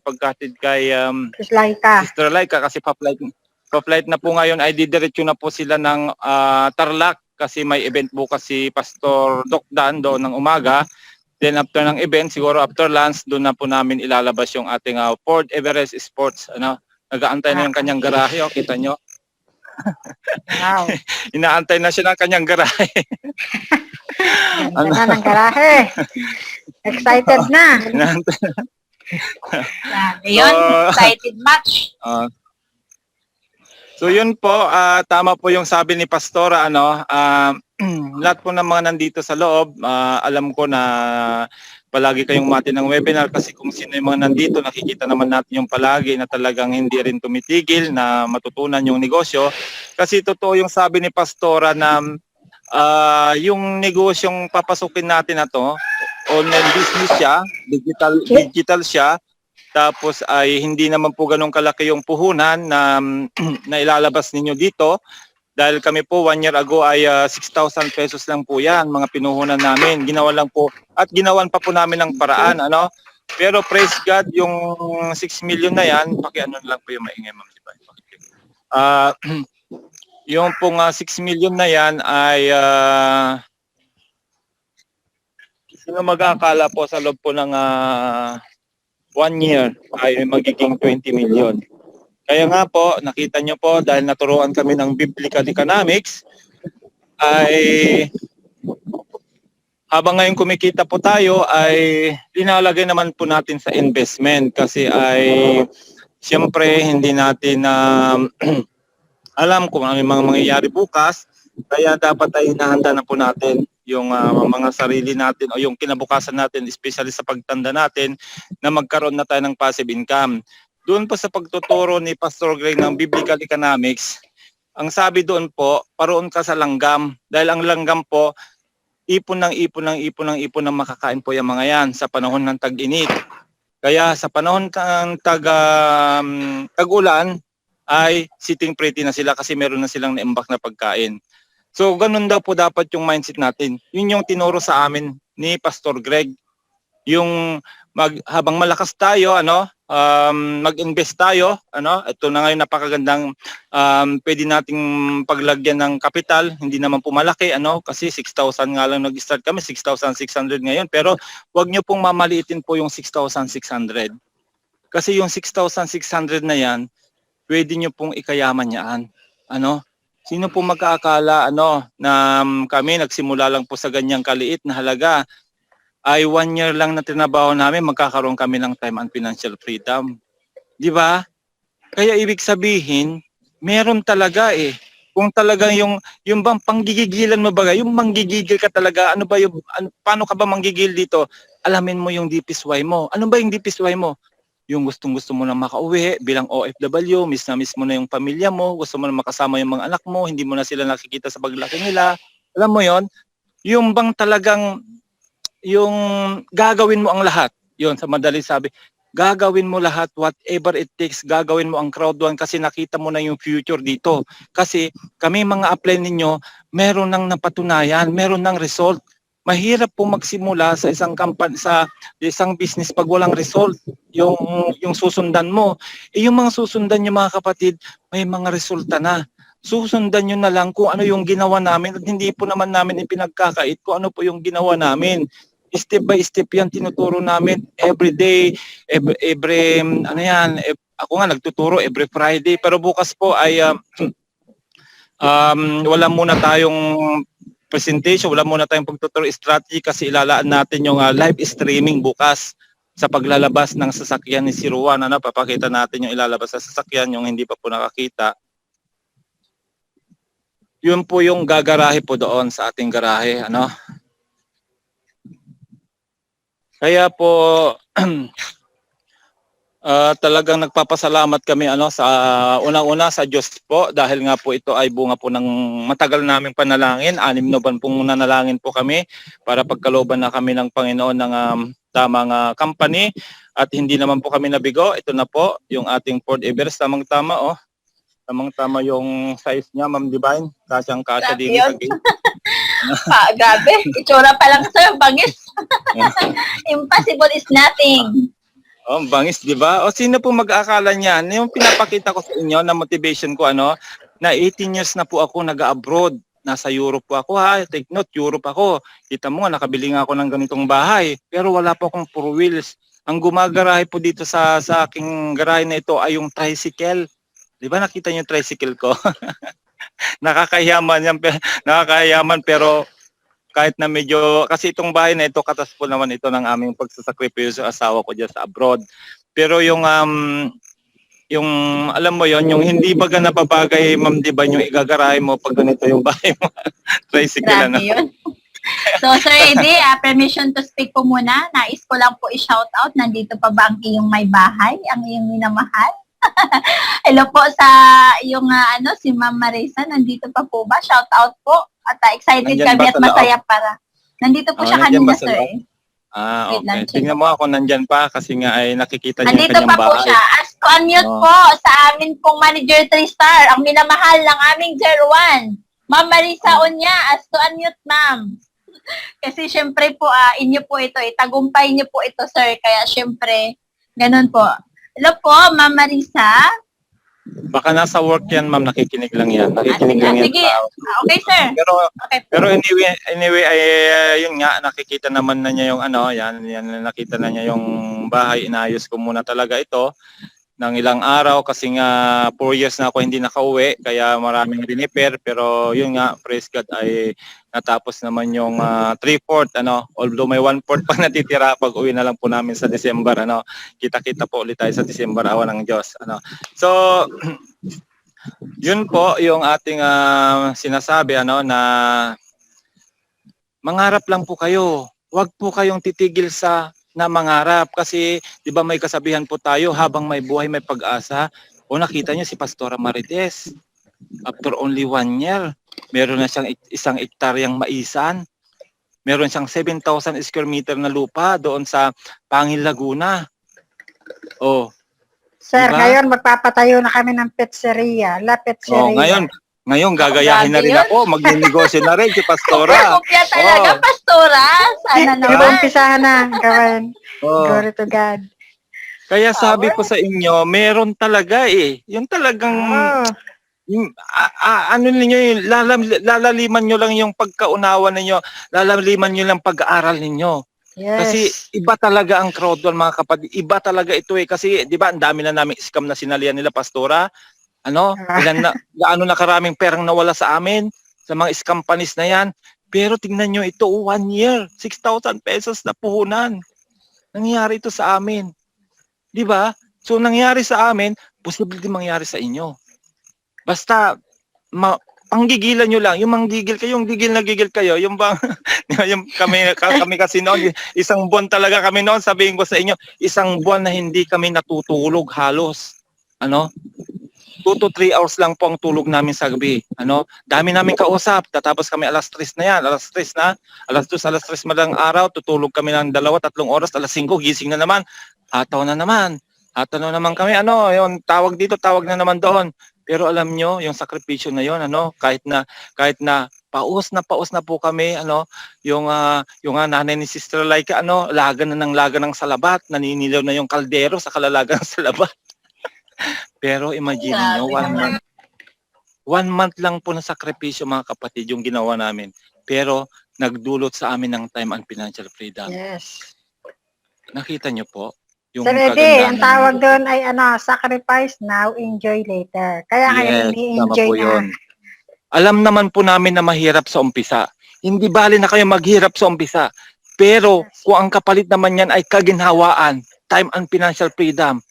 pagkahatid kay Sister Laika kasi pa-flight na po ngayon ay didiretso na po sila ng Tarlac kasi may event bukas si Pastor Doc Dan doon ng umaga. Then after ng event, siguro after lunch, doon na po namin ilalabas yung ating Ford Everest Sports. Ano, nag-aantay na yung kanyang garahe, kita nyo. Wow. Inaantay na siya ng kanyang garahe. Ganda na ng garahe. Excited na. Yan. Ayun, excited much. So yun po, tama po yung sabi ni Pastora, lahat po ng mga nandito sa loob, alam ko na palagi kayong mati ng webinar kasi kung sino yung mga nandito, nakikita naman natin yung palagi na talagang hindi rin tumitigil na matutunan yung negosyo. Kasi totoo yung sabi ni Pastora na yung negosyong papasukin natin na to, online business siya, digital siya, tapos ay hindi naman po ganun kalaki yung puhunan na, na ilalabas ninyo dito. Dahil kami po 1 year ago ay 6,000 pesos lang po yan, mga pinuhunan namin. Ginawa lang po, at ginawan pa po namin ng paraan. Pero praise God, yung 6 million na yan, pakiano lang po yung maingay, ma'am. Diba? Yung pong 6 million na yan ay sino mag-aakala po sa loob po ng 1 year ay magiging 20 million. Kaya nga po, nakita nyo po, dahil naturuan kami ng Biblical Economics, ay habang ngayon kumikita po tayo, ay linalagay naman po natin sa investment. Kasi ay, siyempre, hindi natin alam kung ano yung mga mangyayari bukas. Kaya dapat ay hinahanda na po natin yung mga sarili natin o yung kinabukasan natin, especially sa pagtanda natin, na magkaroon na tayo ng passive income. Doon po sa pagtuturo ni Pastor Greg ng Biblical Economics, ang sabi doon po, paroon ka sa langgam. Dahil ang langgam po, ipon ng makakain po yung mga yan sa panahon ng tag-init. Kaya sa panahon ng tag-ulan, ay sitting pretty na sila kasi meron na silang naimbak na pagkain. So, ganun daw po dapat yung mindset natin. Yun yung tinuro sa amin ni Pastor Greg. Yung habang malakas tayo, mag-invest tayo, ito na ngayon napakagandang pwede nating paglagyan ng kapital, hindi naman po malaki, kasi 6,000 nga lang nag-start kami, 6,600 ngayon, pero wag nyo pong mamaliitin po yung 6,600. Kasi yung 6,600 na yan, pwede nyo pong ikayaman yan. Sino po magkaakala na kami nagsimula lang po sa ganyang kaliit na halaga, ay 1 year lang na trinabaho namin, magkakaroon kami ng time and financial freedom. Di ba? Kaya ibig sabihin, meron talaga Kung talagang yung bang panggigigilan mo ba, yung manggigigil ka talaga, paano ka ba manggigil dito? Alamin mo yung DPSY mo. Ano ba yung DPSY mo? Yung gustong-gusto mo na makauwi bilang OFW, miss mo na yung pamilya mo, gusto mo na makasama yung mga anak mo, hindi mo na sila nakikita sa paglaki nila. Alam mo yon? Yung bang talagang yung gagawin mo ang lahat. Yun, sa madali sabi, gagawin mo lahat, whatever it takes, gagawin mo ang crowd one kasi nakita mo na yung future dito. Kasi kami mga apply ninyo, meron nang napatunayan, meron nang result. Mahirap po magsimula sa isang company, sa isang business pag walang result, yung susundan mo. Yung mga susundan nyo mga kapatid, may mga resulta na. Susundan nyo na lang kung ano yung ginawa namin at hindi po naman namin ipinagkakait kung ano po yung ginawa namin. Step by step yan tinuturo namin every day, ako nga nagtuturo every Friday, pero bukas po ay wala muna tayong presentation, wala muna tayong pagtuturo strategy kasi ilalaan natin yung live streaming bukas sa paglalabas ng sasakyan ni Sir Juan. Papakita natin yung ilalabas sa sasakyan, yung hindi pa po nakakita. Yun po yung gagarahe po doon sa ating garahe, Kaya po talagang nagpapasalamat kami sa unang-una sa Diyos po dahil nga po ito ay bunga po ng matagal naming panalangin. 6 na buwan pong nanalangin po kami para pagkalooban na kami ng Panginoon ng tamang company at hindi naman po kami nabigo. Ito na po yung ating Ford Everest, tamang-tama Tamang-tama yung size niya, Ma'am Divine. Kasyang-kasya din lagi. Gabi, itsura pa lang sa'yo, bangis. Impossible is nothing. Bangis, di ba? O sino po mag-aakala niyan? Yung pinapakita ko sa inyo na motivation ko, na 18 years na po ako nag-abroad. Nasa Europe po ako Take note, Europe ako. Kita mo nga, nakabili nga ako ng ganitong bahay. Pero wala po akong 4 wheels. Ang gumagarahe po dito sa aking garahe na ito ay yung tricycle. Di ba nakita niyo yung tricycle ko? Nakakayaman yan, nakakayaman pero kahit na medyo, kasi itong bahay na ito, katas po naman ito ng aming pagsasakripisyo sa asawa ko dyan sa abroad. Pero yung alam mo yon, yung hindi baga napapagay, Ma'am Divine, yung igagarahe mo pag ganito yung bahay mo. Tricycle Grabe na. yun. So, Sir Eddie, permission to speak po muna. Nais ko lang po i-shout out. Nandito pa ba ang iyong may bahay? Ang iyong minamahal? Hello po sa yung si Ma'am Marisa. Nandito pa po ba? Shout out po. At excited Nandyan kami ba at sa loob? masaya para. Nandito po siya Nandyan kanina, ba sa Sir. loob? Wait Okay. lang, check. Tingnan mo ako, nandyan pa kasi nga ay nakikita niyo yung Nandito kanyang pa po bahay. siya. Ask to unmute Oh. po sa amin pong Manager 3-star. Ang minamahal ng aming 01. Ma'am Marisa Onya, ask to unmute, ma'am. Kasi syempre po, inyo po ito, tagumpay niyo po ito, sir. Kaya syempre, ganun po. Hello po, Ma'am Marisa. Baka nasa work yan, ma'am, nakikinig lang yan. Nakikinig lang yan. Sige, okay, sir. Okay po. Pero anyway ay yun nga, nakikita naman na niya yung yan nakita na niya yung bahay. Inayos ko muna talaga ito ng ilang araw kasi nga 4 years na ako hindi nakauwi, kaya maraming rinipair. Pero yun nga, praise God, ay natapos naman yung 3/4, although may 1/4 pa natitira pag uwi na lang po namin sa December, kita-kita po ulit tayo sa December, awa ng Diyos, So, yun po yung ating sinasabi, na mangarap lang po kayo. Huwag po kayong titigil sa na mangarap kasi 'di ba may kasabihan po tayo, habang may buhay may pag-asa. O nakita niyo si Pastora Marites, after only 1 year, meron na siyang 1 hektaryang maisan. Meron siyang 7,000 square meter na lupa doon sa Pangil, Laguna. Oh, Sir, Diba? ngayon magpapatayo na kami ng pizzeria. La Pizzeria. ngayon gagayahin na rin Grabe ako, magninegosyo na rin si Pastora. Kopya talaga, Oh. Pastora. Sana Di ba naman. umpisahan na gawin? Oh. Glory to God. Kaya sabi ko sa inyo, meron talaga yung talagang Oh. ano ninyo, lalaliman nyo lang yung pagkaunawa ninyo, lalaliman nyo lang pag-aaral ninyo. Yes. Kasi iba talaga ang crowd mga kapatid. Iba talaga ito kasi 'di ba, ang dami na naming scam na sinalihan nila, Pastora. Gaano na karaming perang nawala sa amin sa mga scam panis na 'yan. Pero tingnan nyo ito, 1 year, 6,000 pesos na puhunan. Nangyari ito sa amin. 'Di ba? So nangyari sa amin, posible din mangyari sa inyo. Basta panggigilan nyo lang, yung manggigil kayo, yung gigil na gigil kayo, yung bang yung kami kasi noon, 1 buwan talaga kami noon, sabihin ko sa inyo, 1 buwan na hindi kami natutulog halos. 2 to 3 hours lang po ang tulog namin sa gabi. Dami namin kausap, tatapos kami alas 3 na yan, alas 2, alas 3 malang araw, tutulog kami ng 2-3 oras, alas 5 gising na naman, hataw na naman kami, yung tawag dito, tawag na naman doon. Pero alam nyo, yung sakripisyo na yon, kahit na paus na po kami, yung nanay ni Sister Laika, laga ng salabat, naninilaw na yung kaldero sa kalalaga ng salabat. Pero imagine nyo, 1 month lang po na sakripisyo, mga kapatid, yung ginawa namin. Pero nagdulot sa amin ng time and financial freedom. Yes. Nakita nyo po? Yung Sir Eddie, ang kagandahan. tawag doon ay sacrifice now, enjoy later. Kaya ngayon hindi tama enjoy po na. yun. Alam naman po namin na mahirap sa umpisa. Hindi bali na kayo maghirap sa umpisa. Pero kung ang kapalit naman yan ay kaginhawaan, time and financial freedom,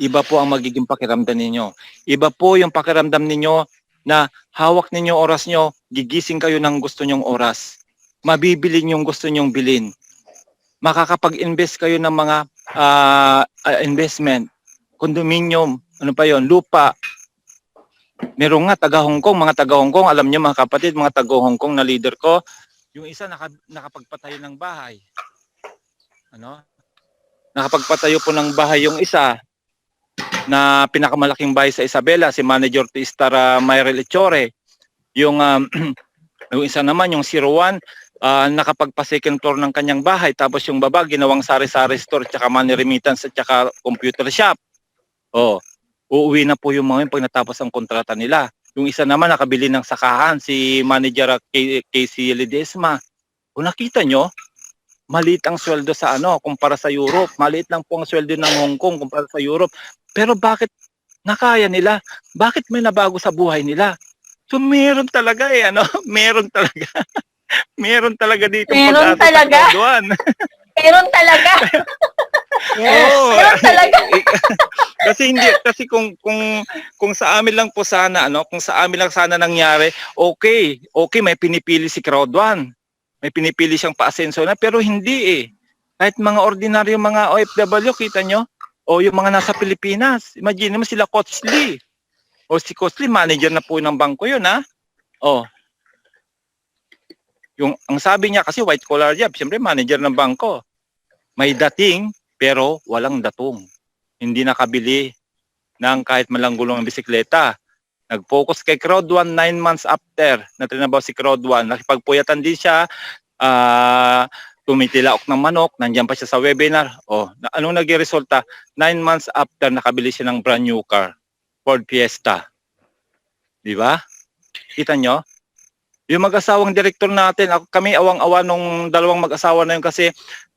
iba po ang magiging pakiramdam ninyo. Iba po yung pakiramdam ninyo na hawak ninyo oras nyo, gigising kayo ng gusto nyong oras. Mabibili yung gusto nyong bilhin. Makakapag-invest kayo ng mga investment, condominium, lupa. Meron nga taga-Hong Kong, mga taga-Hong Kong, alam niyo mga kapatid, mga taga-Hong Kong na leader ko, yung isa nakapagpatayo ng bahay. Nakapagpatayo po ng bahay yung isa na pinakamalaking bahay sa Isabela, si Manager T-Star Myrel Echore. Yung isa naman, yung 01, nakapagpa-second floor ng kanyang bahay, tapos yung baba ginawang sari-sari store, tsaka money remittance, at tsaka computer shop. Uuwi na po yung mga yun pag natapos ang kontrata nila. Yung isa naman nakabili ng sakahan, si Manager Casey Ledesma. Kung nakita nyo, maliit ang sweldo sa kumpara sa Europe. Maliit lang po ang sweldo ng Hong Kong kumpara sa Europe. Pero bakit nakaya nila? Bakit may nabago sa buhay nila? So meron talaga meron talaga. Meron talaga dito Meron pag-asa sa talaga. Crowd 1. Meron talaga. Oo. Meron talaga. kasi kung sa amin lang po sana kung sa amin lang sana nangyari, okay, may pinipili si Crowd 1. May pinipili siyang paasenso na, pero hindi eh. Kahit mga ordinaryo mga OFW, kita nyo? O yung mga nasa Pilipinas. Imagine mo sila Coach Lee. O si Coach Lee, manager na po ng bangko yun, ha? O. Ang sabi niya kasi white collar job, siyempre manager ng bangko. May dating, pero walang datong. Hindi nakabili ng kahit malanggulong ng bisikleta. Nag-focus kay Crowd 1 9 months after na trinabaho si Crowd 1. Nakipagpuyatan din siya, tumitilaok ng manok, nandiyan pa siya sa webinar. Anong naging resulta? 9 months after, nakabili siya ng brand new car, Ford Fiesta. Di ba? Kita nyo? Yung mag-asawang direktor natin, kami awang-awa nung dalawang mag-asawa na yun kasi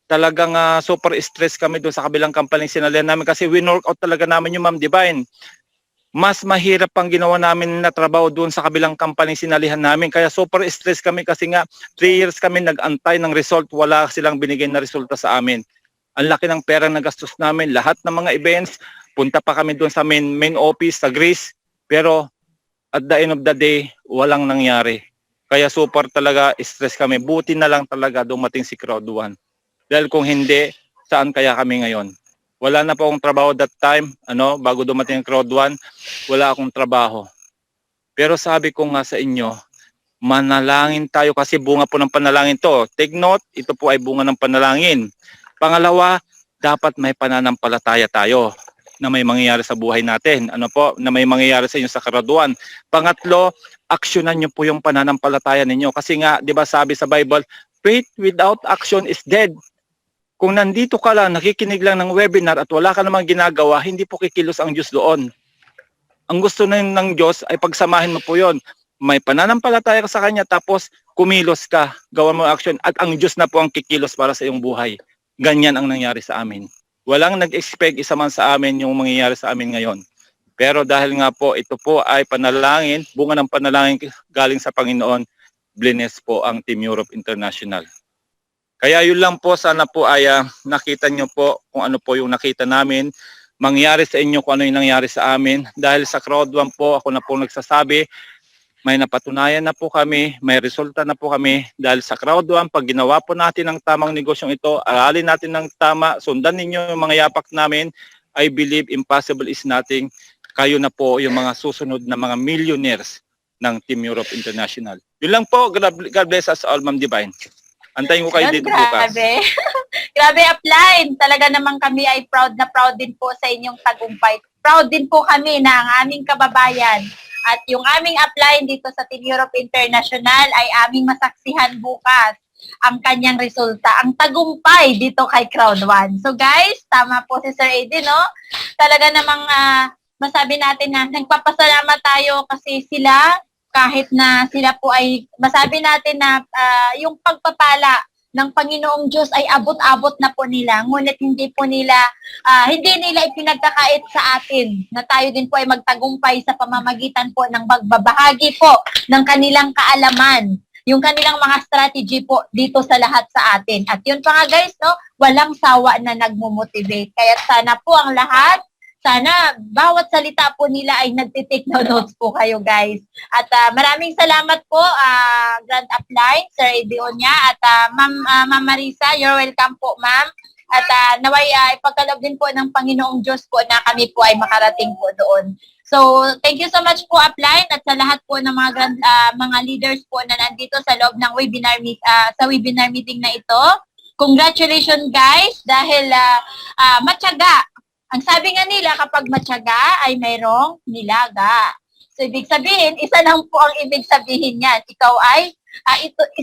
talagang super stress kami doon sa kabilang company sinalihan namin kasi win-work out talaga namin yung Ma'am Divine. Mas mahirap pang ginawa namin na trabaho doon sa kabilang company sinalihan namin. Kaya super stress kami kasi nga 3 years kami nag-antay ng result. Wala silang binigay na resulta sa amin. Ang laki ng perang nagastos namin. Lahat ng mga events, punta pa kami doon sa main office, sa Greece. Pero at the end of the day, walang nangyari. Kaya super talaga stress kami. Buti na lang talaga dumating si Crowd 1. Dahil kung hindi, saan kaya kami ngayon? Wala na po akong trabaho that time, bago dumating ang Crowd 1, wala akong trabaho. Pero sabi ko nga sa inyo, manalangin tayo kasi bunga po ng panalangin to. Take note, ito po ay bunga ng panalangin. Pangalawa, dapat may pananampalataya tayo na may mangyayari sa buhay natin. Na may mangyayari sa inyo sa Crowd 1. Pangatlo, aksyonan nyo po yung pananampalataya ninyo. Kasi nga, di ba sabi sa Bible, faith without action is dead. Kung nandito ka lang, nakikinig lang ng webinar at wala ka namang ginagawa, hindi po kikilos ang Diyos doon. Ang gusto ng Diyos ay pagsamahin mo po yon. May pananampalataya ka sa Kanya tapos kumilos ka, gawa mo action at ang Diyos na po ang kikilos para sa iyong buhay. Ganyan ang nangyari sa amin. Walang nag-expect isa man sa amin yung mangyayari sa amin ngayon. Pero dahil nga po ito po ay panalangin, bunga ng panalangin galing sa Panginoon, blines po ang Team Europe International. Kaya yun lang po, sana po ay nakita nyo po kung ano po yung nakita namin, mangyari sa inyo kung ano yung nangyari sa amin. Dahil sa Crowd 1 po, ako na po nagsasabi, may napatunayan na po kami, may resulta na po kami. Dahil sa Crowd 1, pag ginawa po natin ang tamang negosyong ito, aralin natin ng tama, sundan ninyo yung mga yapak namin, I believe impossible is nothing. Kayo na po yung mga susunod na mga millionaires ng Team Europe International. Yun lang po, God bless us all, Ma'am Divine. Antayin ko kayo Yun, dito bukas. grabe. Grabe, upline. Talaga naman kami ay proud na proud din po sa inyong tagumpay. Proud din po kami na ang aming kababayan at yung aming upline dito sa Team Europe International ay aming masaksihan bukas ang kanyang resulta, ang tagumpay dito kay Crowd 1. So guys, tama po si Sir Eddie, no? Talaga namang masabi natin na nagpapasalamat tayo kasi sila, kahit na sila po ay, masabi natin na yung pagpapala ng Panginoong Diyos ay abot-abot na po nila. Ngunit hindi nila ipinagkakait sa atin na tayo din po ay magtagumpay sa pamamagitan po ng pagbabahagi po ng kanilang kaalaman, yung kanilang mga strategy po dito sa lahat sa atin. At yun pa nga guys, no, walang sawa na nagmo-motivate. Kaya sana po ang lahat, sana bawat salita po nila ay nagtitake notes po kayo guys. At maraming salamat po Grand Upline, Sir Edionia at Ma'am Marisa, you're welcome po ma'am. At naway ipagkaloob din po ng Panginoong Diyos po na kami po ay makarating po doon. So thank you so much po Upline at sa lahat po ng mga leaders po na nandito sa loob ng webinar meeting na ito. Congratulations guys dahil matyaga. Ang sabi nga nila, kapag matyaga ay mayroong nilaga. So, ibig sabihin, isa lang po ang ibig sabihin yan. Ikaw ay,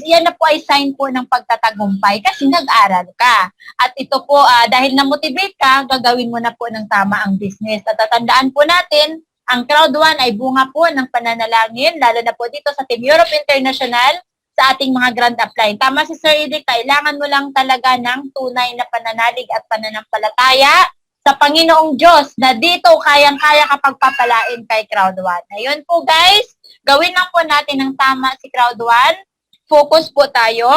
yan na po ay sign po ng pagtatagumpay kasi nag-aral ka. At ito po, dahil na-motivate ka, gagawin mo na po ng tama ang business. At tatandaan po natin, ang Crowd 1 ay bunga po ng pananalangin, lalo na po dito sa Team Europe International, sa ating mga Grand Upline. Tama si Sir Edith, kailangan mo lang talaga ng tunay na pananalig at pananampalataya sa Panginoong Diyos na dito kayang-kaya kapag papalain kay Crowd 1. Ayun po guys, gawin lang po natin ng tama si Crowd 1. focus po tayo.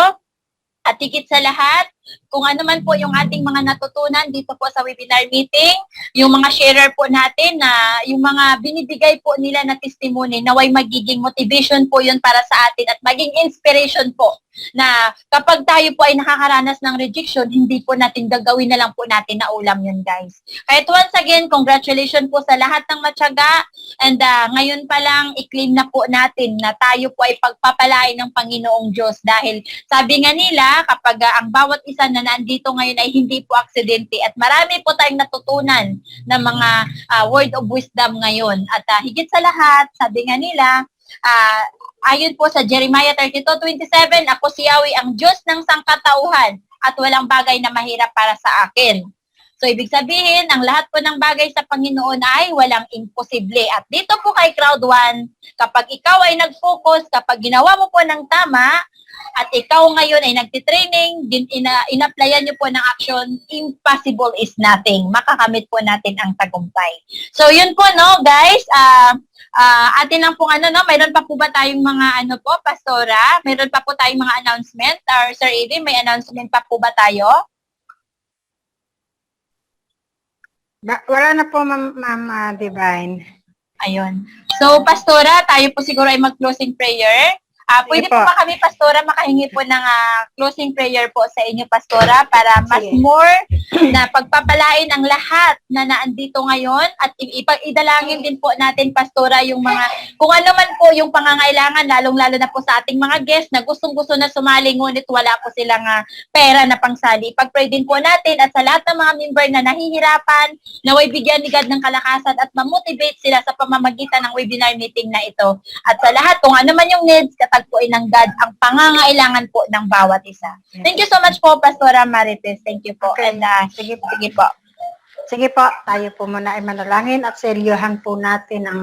At higit sa lahat, kung ano man po yung ating mga natutunan dito po sa webinar meeting, yung mga sharer po natin na yung mga binibigay po nila na testimony, naway magiging motivation po yun para sa atin at maging inspiration po na kapag tayo po ay nakakaranas ng rejection, hindi po natin gagawin na lang po natin na ulam yun, guys. Kahit once again, congratulations po sa lahat ng matyaga and ngayon pa lang, i-claim na po natin na tayo po ay pagpapalain ng Panginoong Diyos dahil sabi nga nila, kapag ang bawat isa na nandito ngayon ay hindi po aksidente at marami po tayong natutunan ng mga word of wisdom ngayon. At higit sa lahat, sabi nga nila, ayon po sa Jeremiah 32:27, ako si Yahweh ang Diyos ng sangkatauhan at walang bagay na mahirap para sa akin. So, ibig sabihin, ang lahat po ng bagay sa Panginoon ay walang imposible. At dito po kay Crowd One, kapag ikaw ay nag-focus, kapag ginawa mo po ng tama, at ikaw ngayon ay nagtitraining, in-applyan nyo po ng action, impossible is nothing. Makakamit po natin ang tagumpay. So, yun po, no, guys. Atin lang pong mayroon pa po ba tayong mga Pastora? Mayroon pa po tayong mga announcement? Or Sir Eddie, may announcement pa po ba tayo? Wala na po, Ma'am Divine. Ayun. So, Pastora, tayo po siguro ay mag-closing prayer. Pwede po ba kami, Pastora, makahingi po ng closing prayer po sa inyo, Pastora, para mas more na pagpapalain ang lahat na naandito ngayon at idalangin din po natin, Pastora, yung mga, kung ano man po yung pangangailangan, lalong-lalo na po sa ating mga guests na gustong-gusto na sumali, ngunit wala po silang pera na pangsali. Pag-pray din po natin at sa lahat ng mga member na nahihirapan, naway bigyan ni God ng kalakasan at ma-motivate sila sa pamamagitan ng webinar meeting na ito. At sa lahat, kung ano man yung needs, katagpuin ng God ang pangangailangan po ng bawat isa. Thank you so much po, Pastora Marites. Thank you po. Okay. And sige po. Sige po, tayo po muna ay manalangin at seryohan po natin ang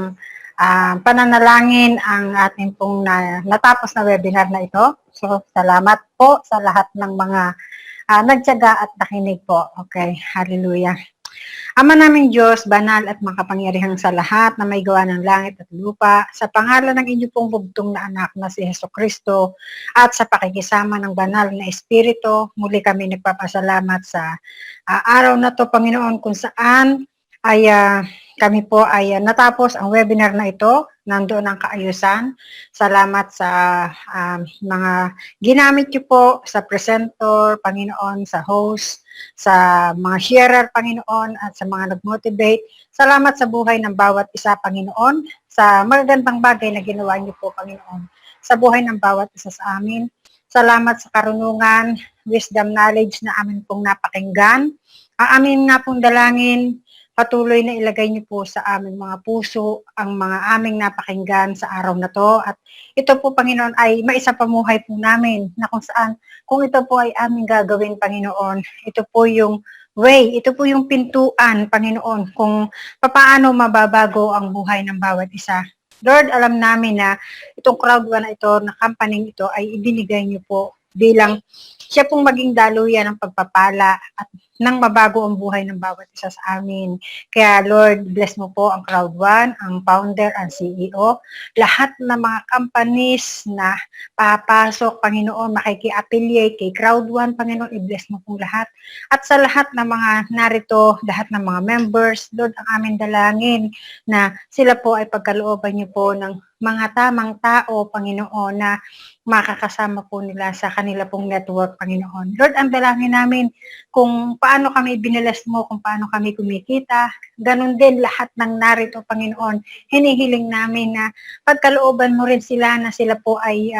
pananalangin ang ating pong natapos na webinar na ito. So, salamat po sa lahat ng mga nagtiyaga at nakinig po. Okay, hallelujah. Ama naming Diyos, banal at makapangyarihang sa lahat na may gawa ng langit at lupa, sa pangalan ng inyong pong bugtong na anak na si Jesucristo at sa pakikisama ng banal na Espiritu, muli kami nagpapasalamat sa araw na to, Panginoon, kung saan ay kami po ay natapos ang webinar na ito, nandoon ang kaayusan. Salamat sa mga ginamit niyo po sa presenter, Panginoon, sa host, sa mga sharer, Panginoon, at sa mga nag-motivate. Salamat sa buhay ng bawat isa, Panginoon, sa magagandang bagay na ginawa niyo po, Panginoon, sa buhay ng bawat isa sa amin. Salamat sa karunungan, wisdom, knowledge na amin pong napakinggan. Ang amin nga pong dalangin, patuloy na ilagay niyo po sa aming mga puso ang mga aming napakinggan sa araw na to. At ito po, Panginoon, ay maisapamuhay po namin na kung saan, kung ito po ay aming gagawin, Panginoon, ito po yung way, ito po yung pintuan, Panginoon, kung paano mababago ang buhay ng bawat isa. Lord, alam namin na itong Crowd One na ito, na company ito, ay ibinigay niyo po bilang siya pong maging daluyan ng pagpapala at nang mabago ang buhay ng bawat isa sa amin. Kaya Lord, bless mo po ang Crowd One, ang founder, ang CEO, lahat ng mga companies na papasok, Panginoon, makiki-affiliate kay Crowd One, Panginoon, i-bless mo pong lahat. At sa lahat ng mga narito, lahat ng mga members, Lord, ang aming dalangin na sila po ay pagkalooban niyo po ng mga tamang tao, Panginoon, na makakasama po nila sa kanila pong network, Panginoon. Lord, ang dalangin namin kung paano kami binilas mo, kung paano kami kumikita, ganun din lahat ng narito, Panginoon. Hinihiling namin na pagkalooban mo rin sila na sila po ay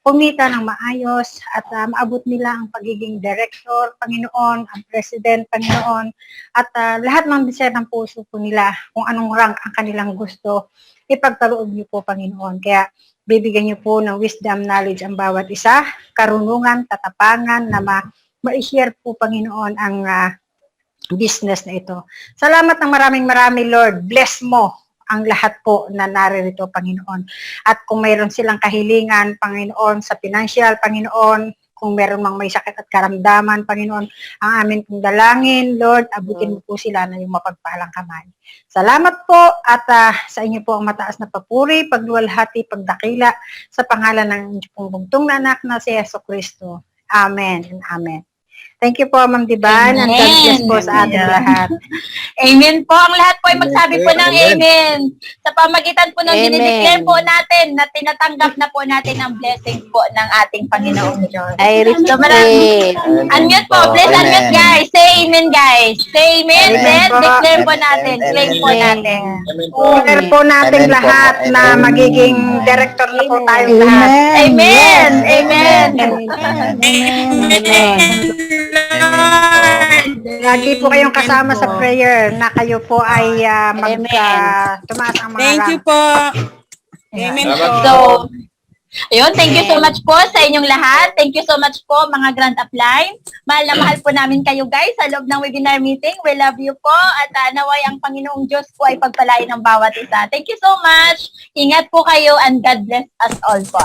kumita ng maayos at maabot nila ang pagiging director, Panginoon, ang president, Panginoon, at lahat ng desire ng puso po nila, kung anong rank ang kanilang gusto, ipagkaloob niyo po, Panginoon. Kaya bibigyan niyo po ng wisdom, knowledge ang bawat isa, karunungan, katapangan na ma-share po, Panginoon, ang business na ito. Salamat ng maraming Lord. Bless mo ang lahat po na naririto, Panginoon. At kung mayroon silang kahilingan, Panginoon, sa financial, Panginoon, kung meron mang may sakit at karamdaman, Panginoon, ang amin pong dalangin, Lord, abutin mo po sila na yung mapagpalang kamay. Salamat po at sa inyo po ang mataas na papuri, pagluwalhati, pagdakila sa pangalan ng inyong pong bugtong na anak na si Jesucristo. Amen and amen. Thank you po, Ma'am Diban, and God bless po sa ating lahat. Amen po. Ang lahat po ay magsabi po ng amen. Sa pamagitan po ng dinideclare po natin na tinatanggap na po natin ang blessing po ng ating Panginoong Diyos. I receive So, maraming unmute po. Please Amen. unmute guys. Say amen guys. Say amen. Amen Then po. declare po Amen, natin. amen, Claim po amen. natin. Declare po natin Amen po. lahat na Amen. magiging director na po tayong lahat. Amen. Amen. Lagi po kayong kasama sa prayer na kayo po ay tumaas ang mga Thank you rank. po. Amen po. So, ayun, thank you so much po sa inyong lahat. Thank you so much po mga Grand Upline. Mahal na mahal po namin kayo guys sa loob ng webinar meeting. We love you po at naway ang Panginoong Diyos po ay pagpalain ng bawat isa. Thank you so much. Ingat po kayo and God bless us all po.